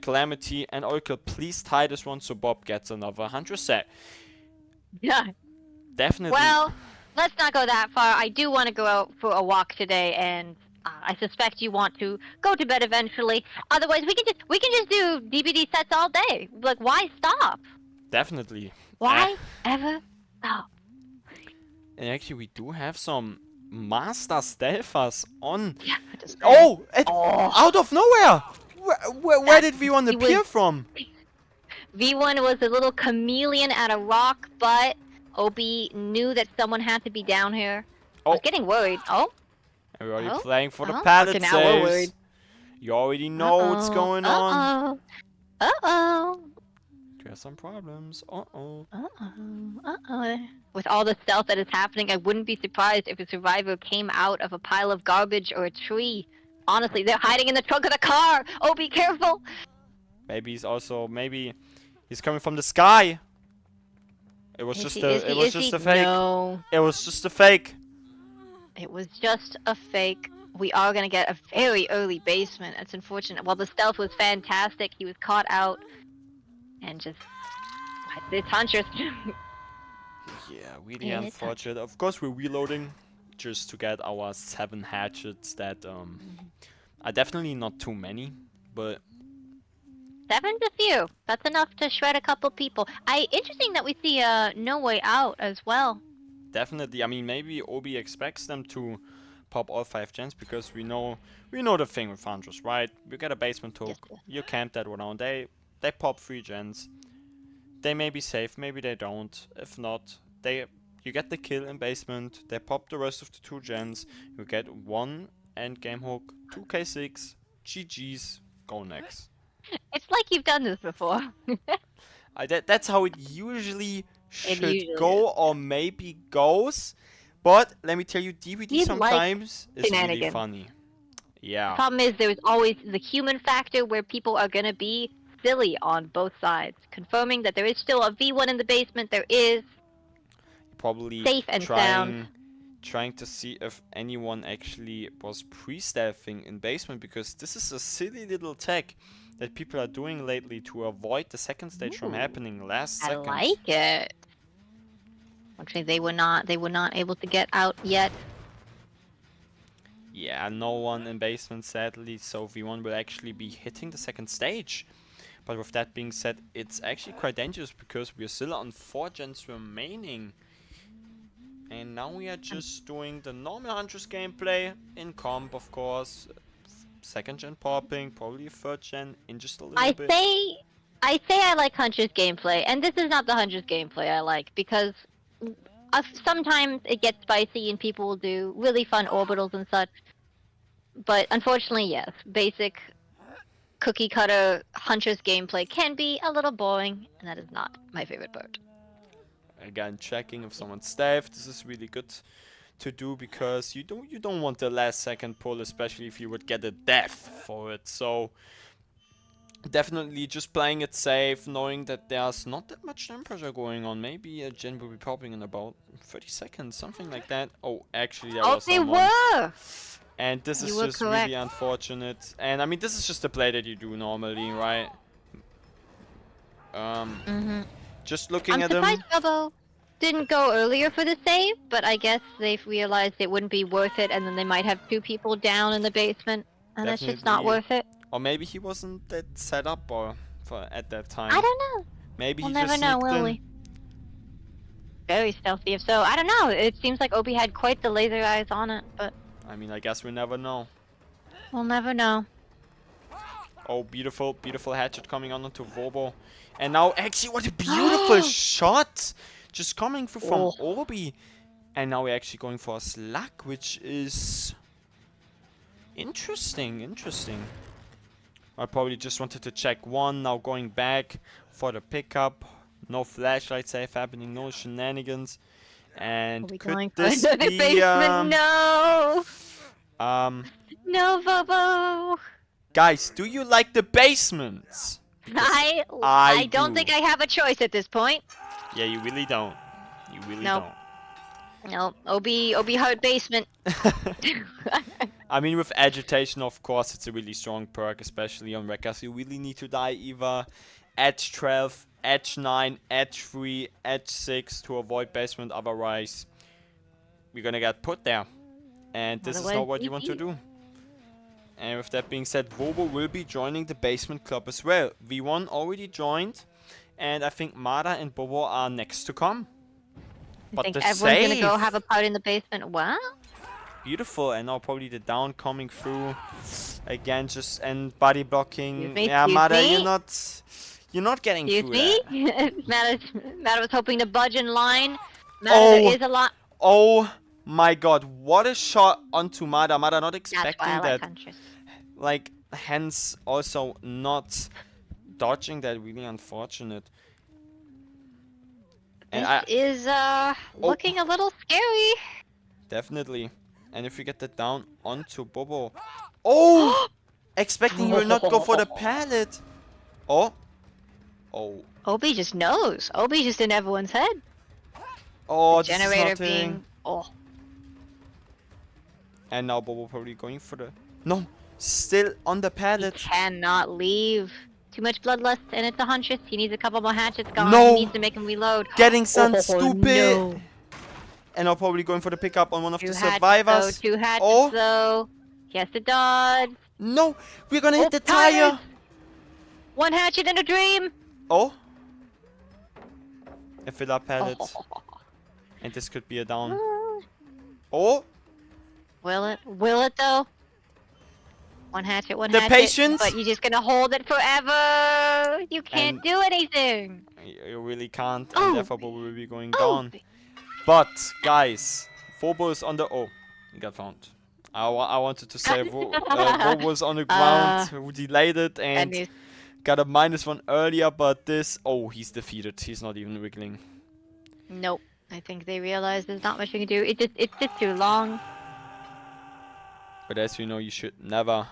Calamity, and Oracle, please tie this one so Bob gets another Huntress set. Yeah. Definitely. Well, let's not go that far. I do want to go out for a walk today, and I suspect you want to go to bed eventually. Otherwise, we can just do DBD sets all day. Like, why stop? Definitely. Why ever stop? And actually, we do have some Master Stealthers on. Yeah, Out of nowhere! Where did V1 appear from? V1 was a little chameleon at a rock, but Obi knew that someone had to be down here. I was getting worried. We're already playing for the pallet now we're worried. You already know what's going on. Uh-oh. There's some problems. Uh-oh. With all the stealth that is happening, I wouldn't be surprised if a survivor came out of a pile of garbage or a tree. Honestly, they're hiding in the trunk of the car! Oh, be careful! Maybe he's coming from the sky. It was just a fake. No. It was just a fake. It was just a fake. We are gonna get a very early basement. It's unfortunate. While the stealth was fantastic, he was caught out. And just... It's Huntress. Yeah, really Yeah, it's unfortunate. Of course, we're reloading just to get our 7 hatchets that are definitely not too many, but 7's a few. That's enough to shred a couple people. Interesting that we see No Way Out as well. definitely. I mean, maybe Obi expects them to pop all 5 gens because we know the thing with Huntress, right? You get a basement hook, Yes. you camp that one on. They pop 3 gens. They may be safe, maybe they don't. If not, you get the kill in basement. They pop the rest of the 2 gens. You get 1 end game hook, 2k6, GG's, go next. It's like you've done this before. That's how it usually should usually go, or maybe goes. But let me tell you, DVD He sometimes is really shenanigans. funny. Yeah. Problem is, there's always the human factor where people are gonna be silly on both sides. Confirming that there is still a V1 in the basement, there is. Probably Safe and sound. trying to see if anyone actually was pre-staffing in basement, because this is a silly little tech that people are doing lately to avoid the second stage from Ooh, happening last I second. like it. Actually, they were not able to get out yet. Yeah, no one in basement sadly, so V1 will actually be hitting the second stage. But with that being said, it's actually quite dangerous because we're still on 4 gens remaining. And now we are just doing the normal Huntress gameplay in comp, of course. Second gen popping, probably 3rd gen in just a little bit. I say I like Huntress gameplay, and this is not the Huntress gameplay I like, because sometimes it gets spicy and people will do really fun orbitals and such. But unfortunately, yes, basic cookie cutter Huntress gameplay can be a little boring, and that is not my favorite part. Again, checking if someone's staffed. This is really good to do because you don't want the last second pull, especially if you would get a death for it. So definitely just playing it safe, knowing that there's not that much temperature going on. Maybe a gen will be popping in about 30 seconds, something like that. Oh, actually there was they someone. were! And this is just correct. really unfortunate. And I mean, this is just the play that you do normally, right? Just looking at I'm him. surprised Gubbo didn't go earlier for the save, but I guess they've realized it wouldn't be worth it, and then they might have 2 people down in the basement, and that's just not Definitely. worth it. Or maybe he wasn't that set up or for at that time. I don't know. Maybe We'll he never just know, sneaked will in. we? Very stealthy, if so. I don't know. It seems like Obi had quite the laser eyes on it, but I mean, I guess we never know. we'll never know. Oh, beautiful, beautiful hatchet coming on onto Vobo. And now, actually, what a beautiful shot! Just coming through from Obi. And now we're actually going for a slug, which is interesting. I probably just wanted to check one, now going back for the pickup. No flashlight safe happening, no shenanigans. And could this be basement? No! No, Bobo! Guys, do you like the basements? I don't think I have a choice at this point. Yeah, you really don't. You really Nope. No, Obi heart basement. I mean, with agitation, of course, it's a really strong perk, especially on Wreckers. You really need to die either Edge 12, Edge 9, Edge 3, Edge 6 to avoid basement, otherwise we're gonna get put there. And this is not what you want to do. And with that being said, Vobo will be joining the basement club as well. V1 already joined, and I think Mada and Bobo are next to come. I But think the everyone's gonna go save- have a part in the basement. Wow. Beautiful, and now probably the down coming through again, just and body blocking. Excuse me, Yeah, excuse Mada, me? you're not getting Excuse through me? that. Mada was hoping to budge in line. Mada, Oh. there is a lot. Oh my God, what a shot onto Mada. Mada not That's expecting why I like that. Huntress. Like, hence also not dodging that, really unfortunate. And This is looking a little scary. definitely. And if we get that down onto Bobo. Oh! Expecting he will not go for the pallet. Oh. Oh. Obi just knows. Obi just in everyone's head. Oh, The this is generator not hitting. being And now Bobo probably going for the... No! Still on the he pallet. cannot leave. Too much bloodlust, and it's a Huntress. He needs a couple more hatchets gone. No! He needs to make him reload. Getting some stupid. No. And now probably going for the pickup on one of Two the hatchets, survivors. though. Two hatchets, Oh. though. He has to dodge. No! We're gonna hit the tires. tire! One hatchet in a dream. Oh! A fill up pallet. And this could be a down. Oh! Will it? Will it, though? One hatchet, one The hatchet. patience? But you're just gonna hold it forever. You can't And- do anything. You really can't, Oh. and therefore Bobo will be going Oh. down. But, guys, Bobo is on the... Oh, he got found. I wanted to say Bobo was on the ground, who delayed it, and he's got a -1 earlier, but this... Oh, he's defeated. He's not even wiggling. nope. I think they realize there's not much we can do. It's just too long. But as you know, you should never...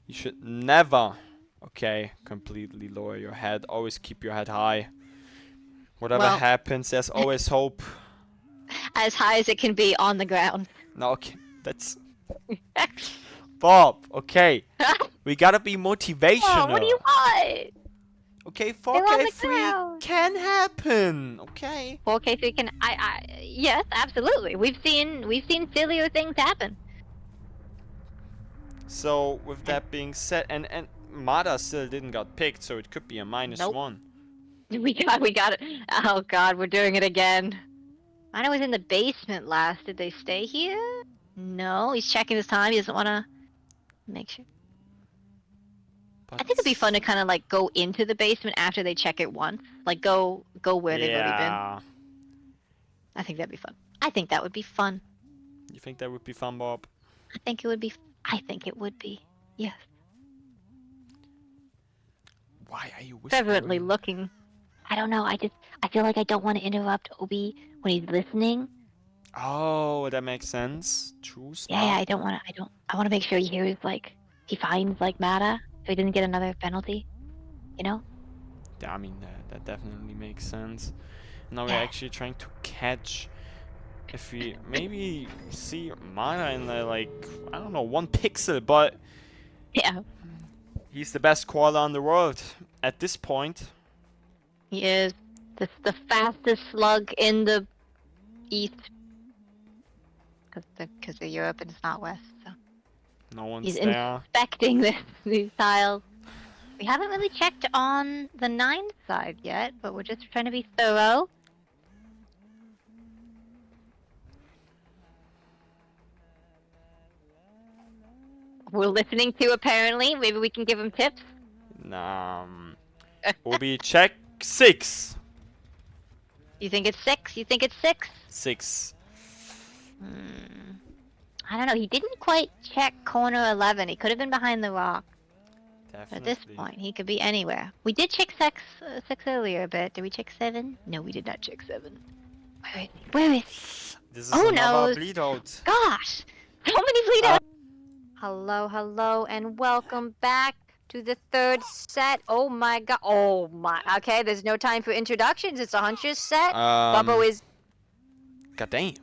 You should never... Okay, completely lower your head. Always keep your head high. Whatever Well- happens, there's always hope. As high as it can be on the ground. No, okay, that's... Bob, okay. We gotta be motivational. Oh, what do you want? Okay, They're on the 4K3 ground. can happen. Okay. 4K3 can yes, absolutely. We've seen sillier things happen. So with that being said, and Mada still didn't got picked, so it could be a -1. Nope. We got it. Oh god, we're doing it again. Mine was in the basement last. Did they stay here? No, he's checking his time. He doesn't want to make sure. But I think it'd be fun to kind of like go into the basement after they check it once. Like go where they've already been. Yeah. I think that'd be fun. I think that would be fun. You think that would be fun, Bob? I think it would be. I think it would be. Yes. Why are you whispering? Fervently looking. I don't know. I feel like I don't want to interrupt Obi when he's listening. Oh, that makes sense. True. Yeah, Smart. I don't want to. I want to make sure he hears like he finds like Mata, so he doesn't get another penalty. You know? Yeah, I mean that definitely makes sense. Now we're Yeah. actually trying to catch. If we maybe see Mana in the, like, I don't know, 1 pixel, but Yeah. he's the best koala in the world at this point. He is the fastest slug in the east. Because the Europe and it's not west. So No one's he's there. inspecting these tiles. We haven't really checked on the 9 side yet, but we're just trying to be thorough. We're listening to apparently. Maybe we can give him tips. Obi, check 6. You think it's 6? You think it's 6? 6. I don't know. He didn't quite check corner 11. He could have been behind the rock. Definitely. At this point, he could be anywhere. We did check 6 earlier a bit. Did we check 7? No, we did not check 7. Where is he? Where is he? This is Oh, another no. bleed out. Gosh! So many bleed outs! Hello, hello, and welcome back to the 3rd set. Oh my god. Oh my. Okay, there's no time for introductions. It's a Huntress set. Bubbo is. God damn.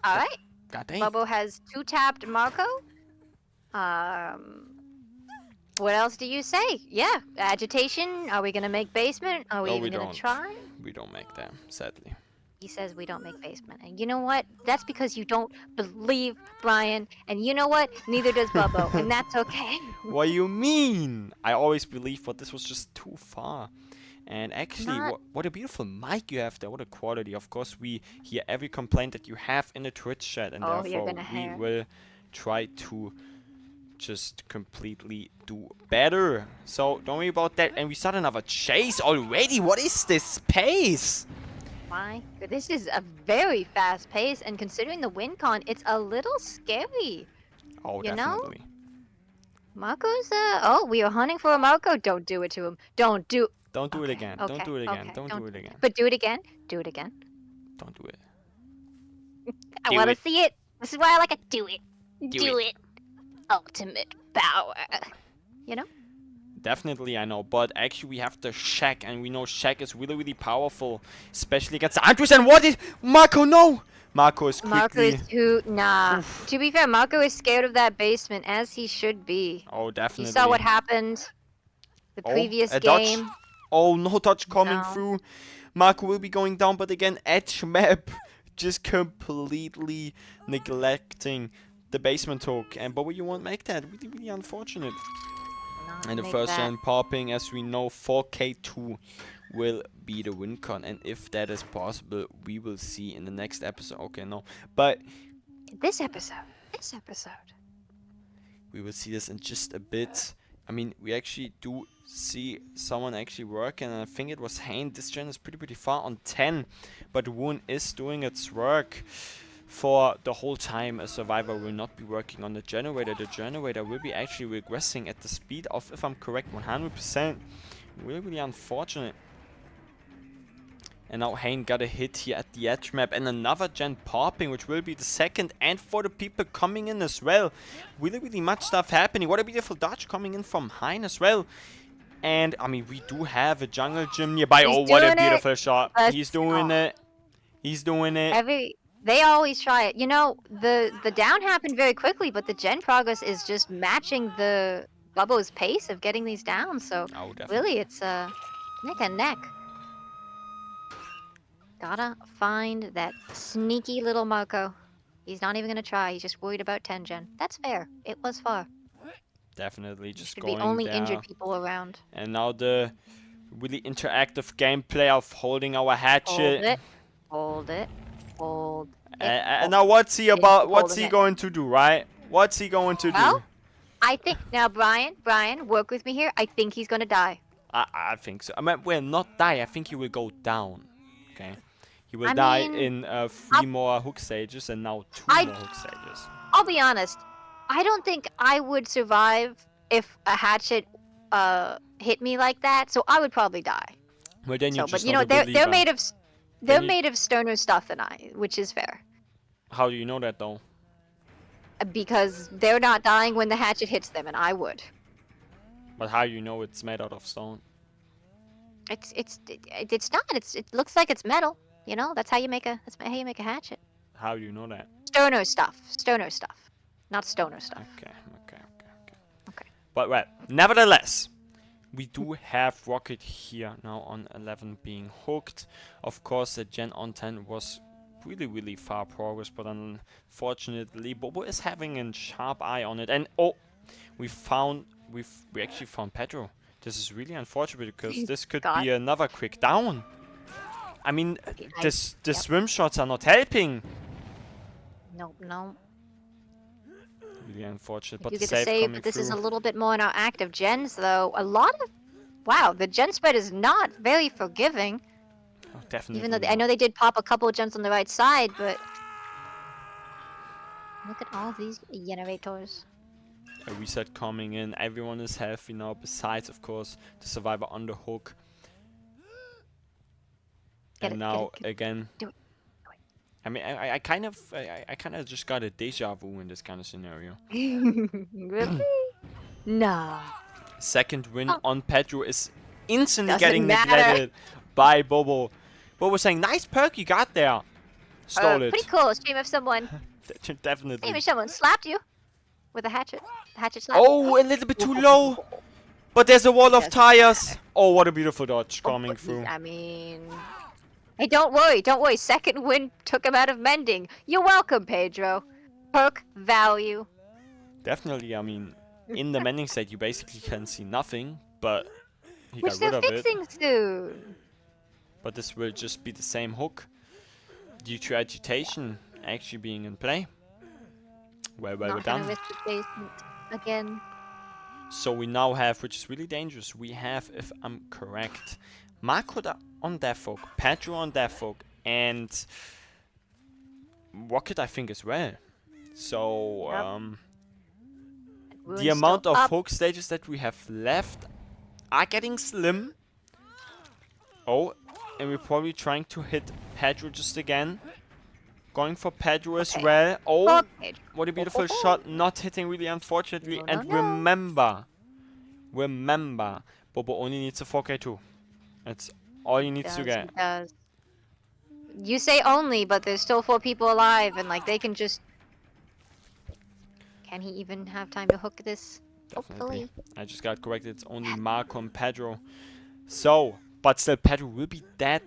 Alright. God damn. Bubbo has 2 tapped Marco. What else do you say? Yeah, agitation. Are we gonna make basement? Are we No, even we gonna don't. try? We don't make them, sadly. He says we don't make basement. And you know what? That's because you don't believe Brian. And you know what? Neither does Bubbo. And that's okay. What do you mean? I always believed, but this was just too far. And actually, Not- what a beautiful mic you have there. What a quality. Of course, we hear every complaint that you have in the Twitch chat. And Oh, you're therefore, gonna we hear. will try to just completely do better. So, don't worry about that. And we start another chase already. What is this pace? My, this is a very fast pace. And considering the win con, it's a little scary. Oh, You know? definitely. Marco's, oh, we are hunting for a Marco. Don't do it to him. Don't do. Don't do it Okay, again. okay, Don't do it again. okay. Don't do it again. But do it again. Do it again. Don't do it. I Do want to it. see it. This is why I like it. Do it. Do it. Ultimate power. You know? Definitely, I know. But actually, we have the Shack, and we know Shack is really, really powerful, especially against the Huntress. And what is Marco? No, Marco is Marco quickly. is too nah. Oof. To be fair, Marco is scared of that basement, as he should be. Oh, You definitely. saw what happened the Oh, previous a dodge. game. Oh, no dodge coming No. through. Marco will be going down, but again, edge map just completely neglecting the basement hook. And but you won't make that. Really, really unfortunate. And the first gen popping, as we know, 4K2 will be the win con. And if that is possible, we will see in the next episode. Okay, no. But This episode. we will see this in just a bit. I mean, we actually do see someone actually working, and I think it was Hain. This gen is pretty far on 10, but Woon is doing its work. For the whole time, a survivor will not be working on the generator. The generator will be actually regressing at the speed of, if I'm correct, 100%. Really, really unfortunate. And now Hain got a hit here at the edge map, and another gen popping, which will be the second, and for the people coming in as well. Really, really much stuff happening. What a beautiful dodge coming in from Hain as well. And, I mean, we do have a jungle gym nearby. He's oh, what a doing beautiful shot. Let's He's doing it. He's doing it. They always try it. You know, the down happened very quickly, but the gen progress is just matching the Bubbo's pace of getting these down. So Oh, definitely. really, it's neck and neck. Gotta find that sneaky little Marco. He's not even gonna try. He's just worried about 10 gen. That's fair. It was far. Definitely just Should going be only there. injured people around. And now the really interactive gameplay of holding our hatchet. Hold it. And now what's he about? What's he going to do, right? What's he going to do? Well, I think now, Brian, work with me here. I think he's gonna die. I think so. I mean, well, not die. I think he will go down. Okay. He will I die mean, in 3 more hook stages and now 2 more hook stages. I'll be honest. I don't think I would survive if a hatchet hit me like that. So I would probably die. Well, then you So, just but you know, not a they're made believer. of made of stoner stuff, and which is fair How do you know that though? because they're not dying when the hatchet hits them, and I would. But how you know it's made out of stone? It's not. It looks like it's metal. You know, that's how you make a hatchet. How do you know that? Stoner stuff, not stoner stuff. Okay. Okay. But well, nevertheless, we do have Rocket here now on 11 being hooked. Of course, the gen on 10 was really far progress, but unfortunately, Bobo is having a sharp eye on it. And oh, we actually found Pedro. This is really unfortunate because this could be another quick down. I mean, the swim shots are not helping. No. Really unfortunate, but You the get to save say, coming but this through. is a little bit more in our active gens, though. A lot of, wow, the gen spread is not very forgiving. Oh, definitely. Even though I know they did pop a couple of gens on the right side, but look at all these generators. A reset coming in. Everyone is healthy now, besides, of course, the survivor on the hook. And now again. Do it. I mean, I kind of just got a deja vu in this kind of scenario. Really? No. Second win on Pedro is instantly Doesn't getting matter. neglected by Bobo. Bobo saying, "Nice perk you got there." Stole it. Pretty cool. Stream if someone Definitely. slapped you with a hatchet. The hatchet slap. Oh, a little bit too low. But there's a wall of tires. Oh, what a beautiful dodge coming through. I mean, hey, don't worry. Second win took him out of mending. You're welcome, Pedro. Perk value. Definitely, I mean, in the mending state, you basically can see nothing, but he Which got they're rid of it. fixing soon. But this will just be the same hook due to agitation actually being in play. Well Not done. gonna risk the basement again. So we now have, which is really dangerous, we have, if I'm correct, Marco on Death Hook, Pedro on Death Hook, and Rocket, I think, as well. So, Ruin's the amount still of up. hook stages that we have left are getting slim. Oh, and we're probably trying to hit Pedro just again. Going for Pedro as well. Oh, what a beautiful shot. Not hitting really, unfortunately. No, And no. remember, Bobo only needs a 4K2. That's all he needs to get. He does. You say only, but there's still 4 people alive, and like they can just. Can he even have time to hook this? Definitely. Hopefully. I just got corrected. It's only Marco and Pedro. So, but still, Pedro will be dead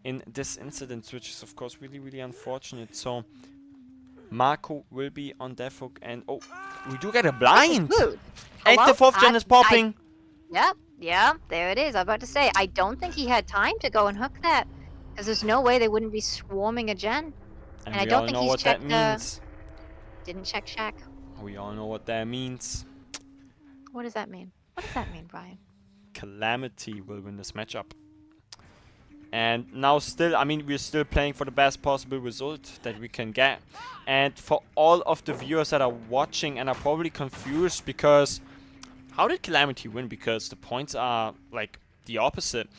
in this incident, which is of course really, really unfortunate. So, Marco will be on death hook, and oh, we do get a blind. And the 4th gen is popping. Yep, there it is. I'm about to say, I don't think he had time to go and hook that, because there's no way they wouldn't be swarming a gen. And I we don't all think know he's what that checked. means. Didn't check Shack. We all know what that means. What does that mean? What does that mean, Brian? Calamity will win this matchup. And now still, I mean, we're still playing for the best possible result that we can get. And for all of the viewers that are watching and are probably confused because how did Calamity win? Because the points are like the opposite.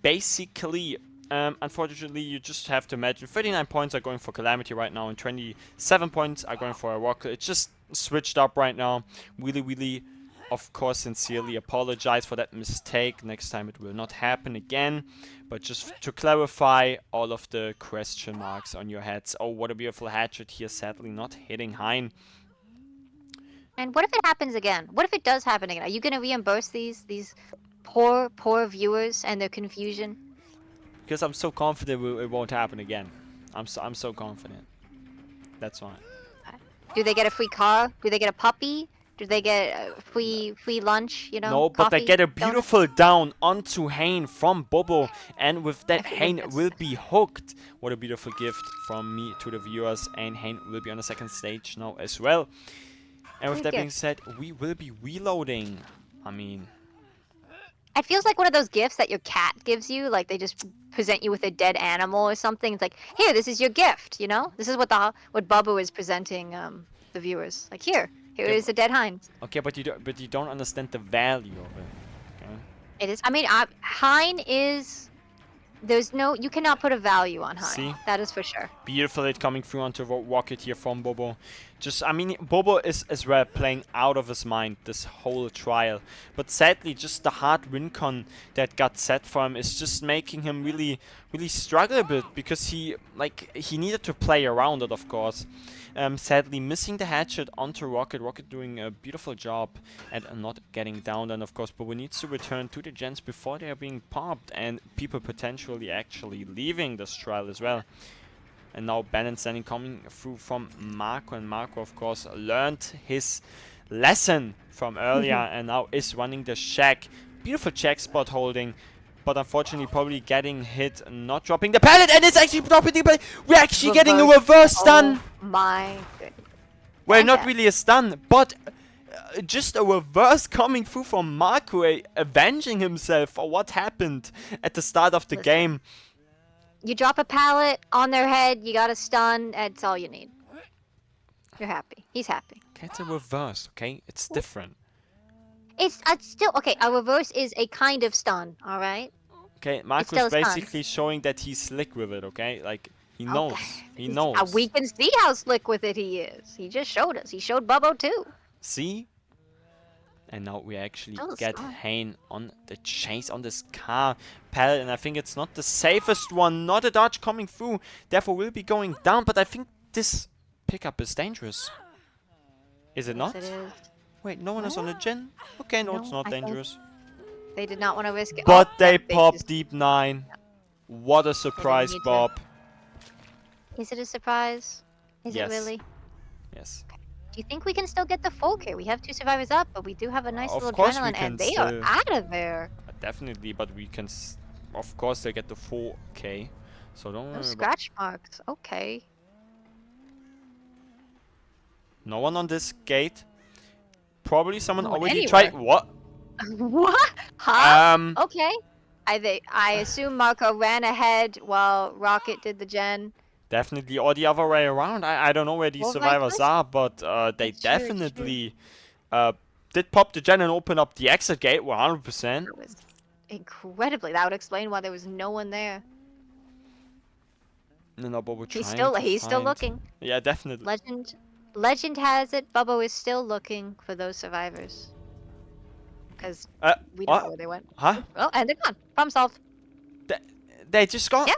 Basically, unfortunately, you just have to imagine 39 points are going for Calamity right now and 27 points are going for a Rocket. It's just switched up right now. Really, really, of course, sincerely apologize for that mistake. Next time it will not happen again. But just to clarify all of the question marks on your heads. Oh, what a beautiful hatchet here. Sadly not hitting Hein. And what if it happens again? What if it does happen again? Are you going to reimburse these poor viewers and their confusion? Because I'm so confident it won't happen again. I'm so confident. That's why. Do they get a free car? Do they get a puppy? Do they get free lunch? You know, no, but they get a beautiful down onto Hein from Bobo, and with that, Hein will be hooked. What a beautiful gift from me to the viewers, and Hein will be on the 2nd stage now as well. And with that being said, we will be reloading. I mean, it feels like one of those gifts that your cat gives you. Like they just present you with a dead animal or something. It's like, here, this is your gift. You know, this is what Bobo is presenting the viewers. Like here is a dead Hein. Okay, but you don't understand the value of it. Okay? It is. I mean, Hein is. There's no. You cannot put a value on Hein. See? That is for sure. Beautiful hit coming through onto Rocket here from Bobo. Just, I mean, Bobo is as well playing out of his mind this whole trial. But sadly, just the hard win con that got set for him is just making him really, really struggle a bit. Because he needed to play around it, of course. Sadly, missing the hatchet onto Rocket. Rocket doing a beautiful job and not getting down. And of course, Bobo needs to return to the gens before they are being popped. And people potentially actually leaving this trial as well. And now Bannon standing coming through from Marco. And Marco, of course, learned his lesson from earlier and now is running the Shack. Beautiful check spot holding. But unfortunately, probably getting hit, not dropping the pallet. And it's actually dropping the pallet. We're actually getting a reverse stun. Oh my goodness. Well, not really a stun, but just a reverse coming through from Marco, avenging himself for what happened at the start of the game. You drop a pallet on their head, you got a stun, that's all you need. You're happy. He's happy. Okay, it's a reverse, okay? It's different. It's still, okay, a reverse is a kind of stun, alright? Okay, Marco is basically showing that he's slick with it, okay? Like, he knows. He knows. We can see how slick with it he is. He just showed us. He showed Bobo too. See? And now we actually get Hein on the chase on this car pallet. And I think it's not the safest one. Not a dodge coming through. Therefore will be going down. But I think this pickup is dangerous. Is it not? Yes, it is. Wait, no one is on the gen? Okay, no, it's not dangerous. They did not want to risk it. But they pop Deep 9. What a surprise, Bob. Is it a surprise? Is it really? Yes. Do you think we can still get the 4K? We have 2 survivors up, but we do have a nice little adrenaline, and they are out of there. Definitely, but we can, of course, they get the 4K. So don't worry. No scratch marks. Okay. No one on this gate. Probably someone already tried. What? What? Huh? Okay. I assume Marco ran ahead while Rocket did the gen. Definitely, or the other way around. I don't know where these survivors are, but they definitely did pop the gen and open up the exit gate 100%. Incredibly, that would explain why there was no one there. No, but we're He's trying to still find. looking. Yeah, definitely. Legend has it Bubbo is still looking for those survivors. Because we don't know What? where they went. Huh? Oh, and they're gone. Problem solved. They just gone? Yeah.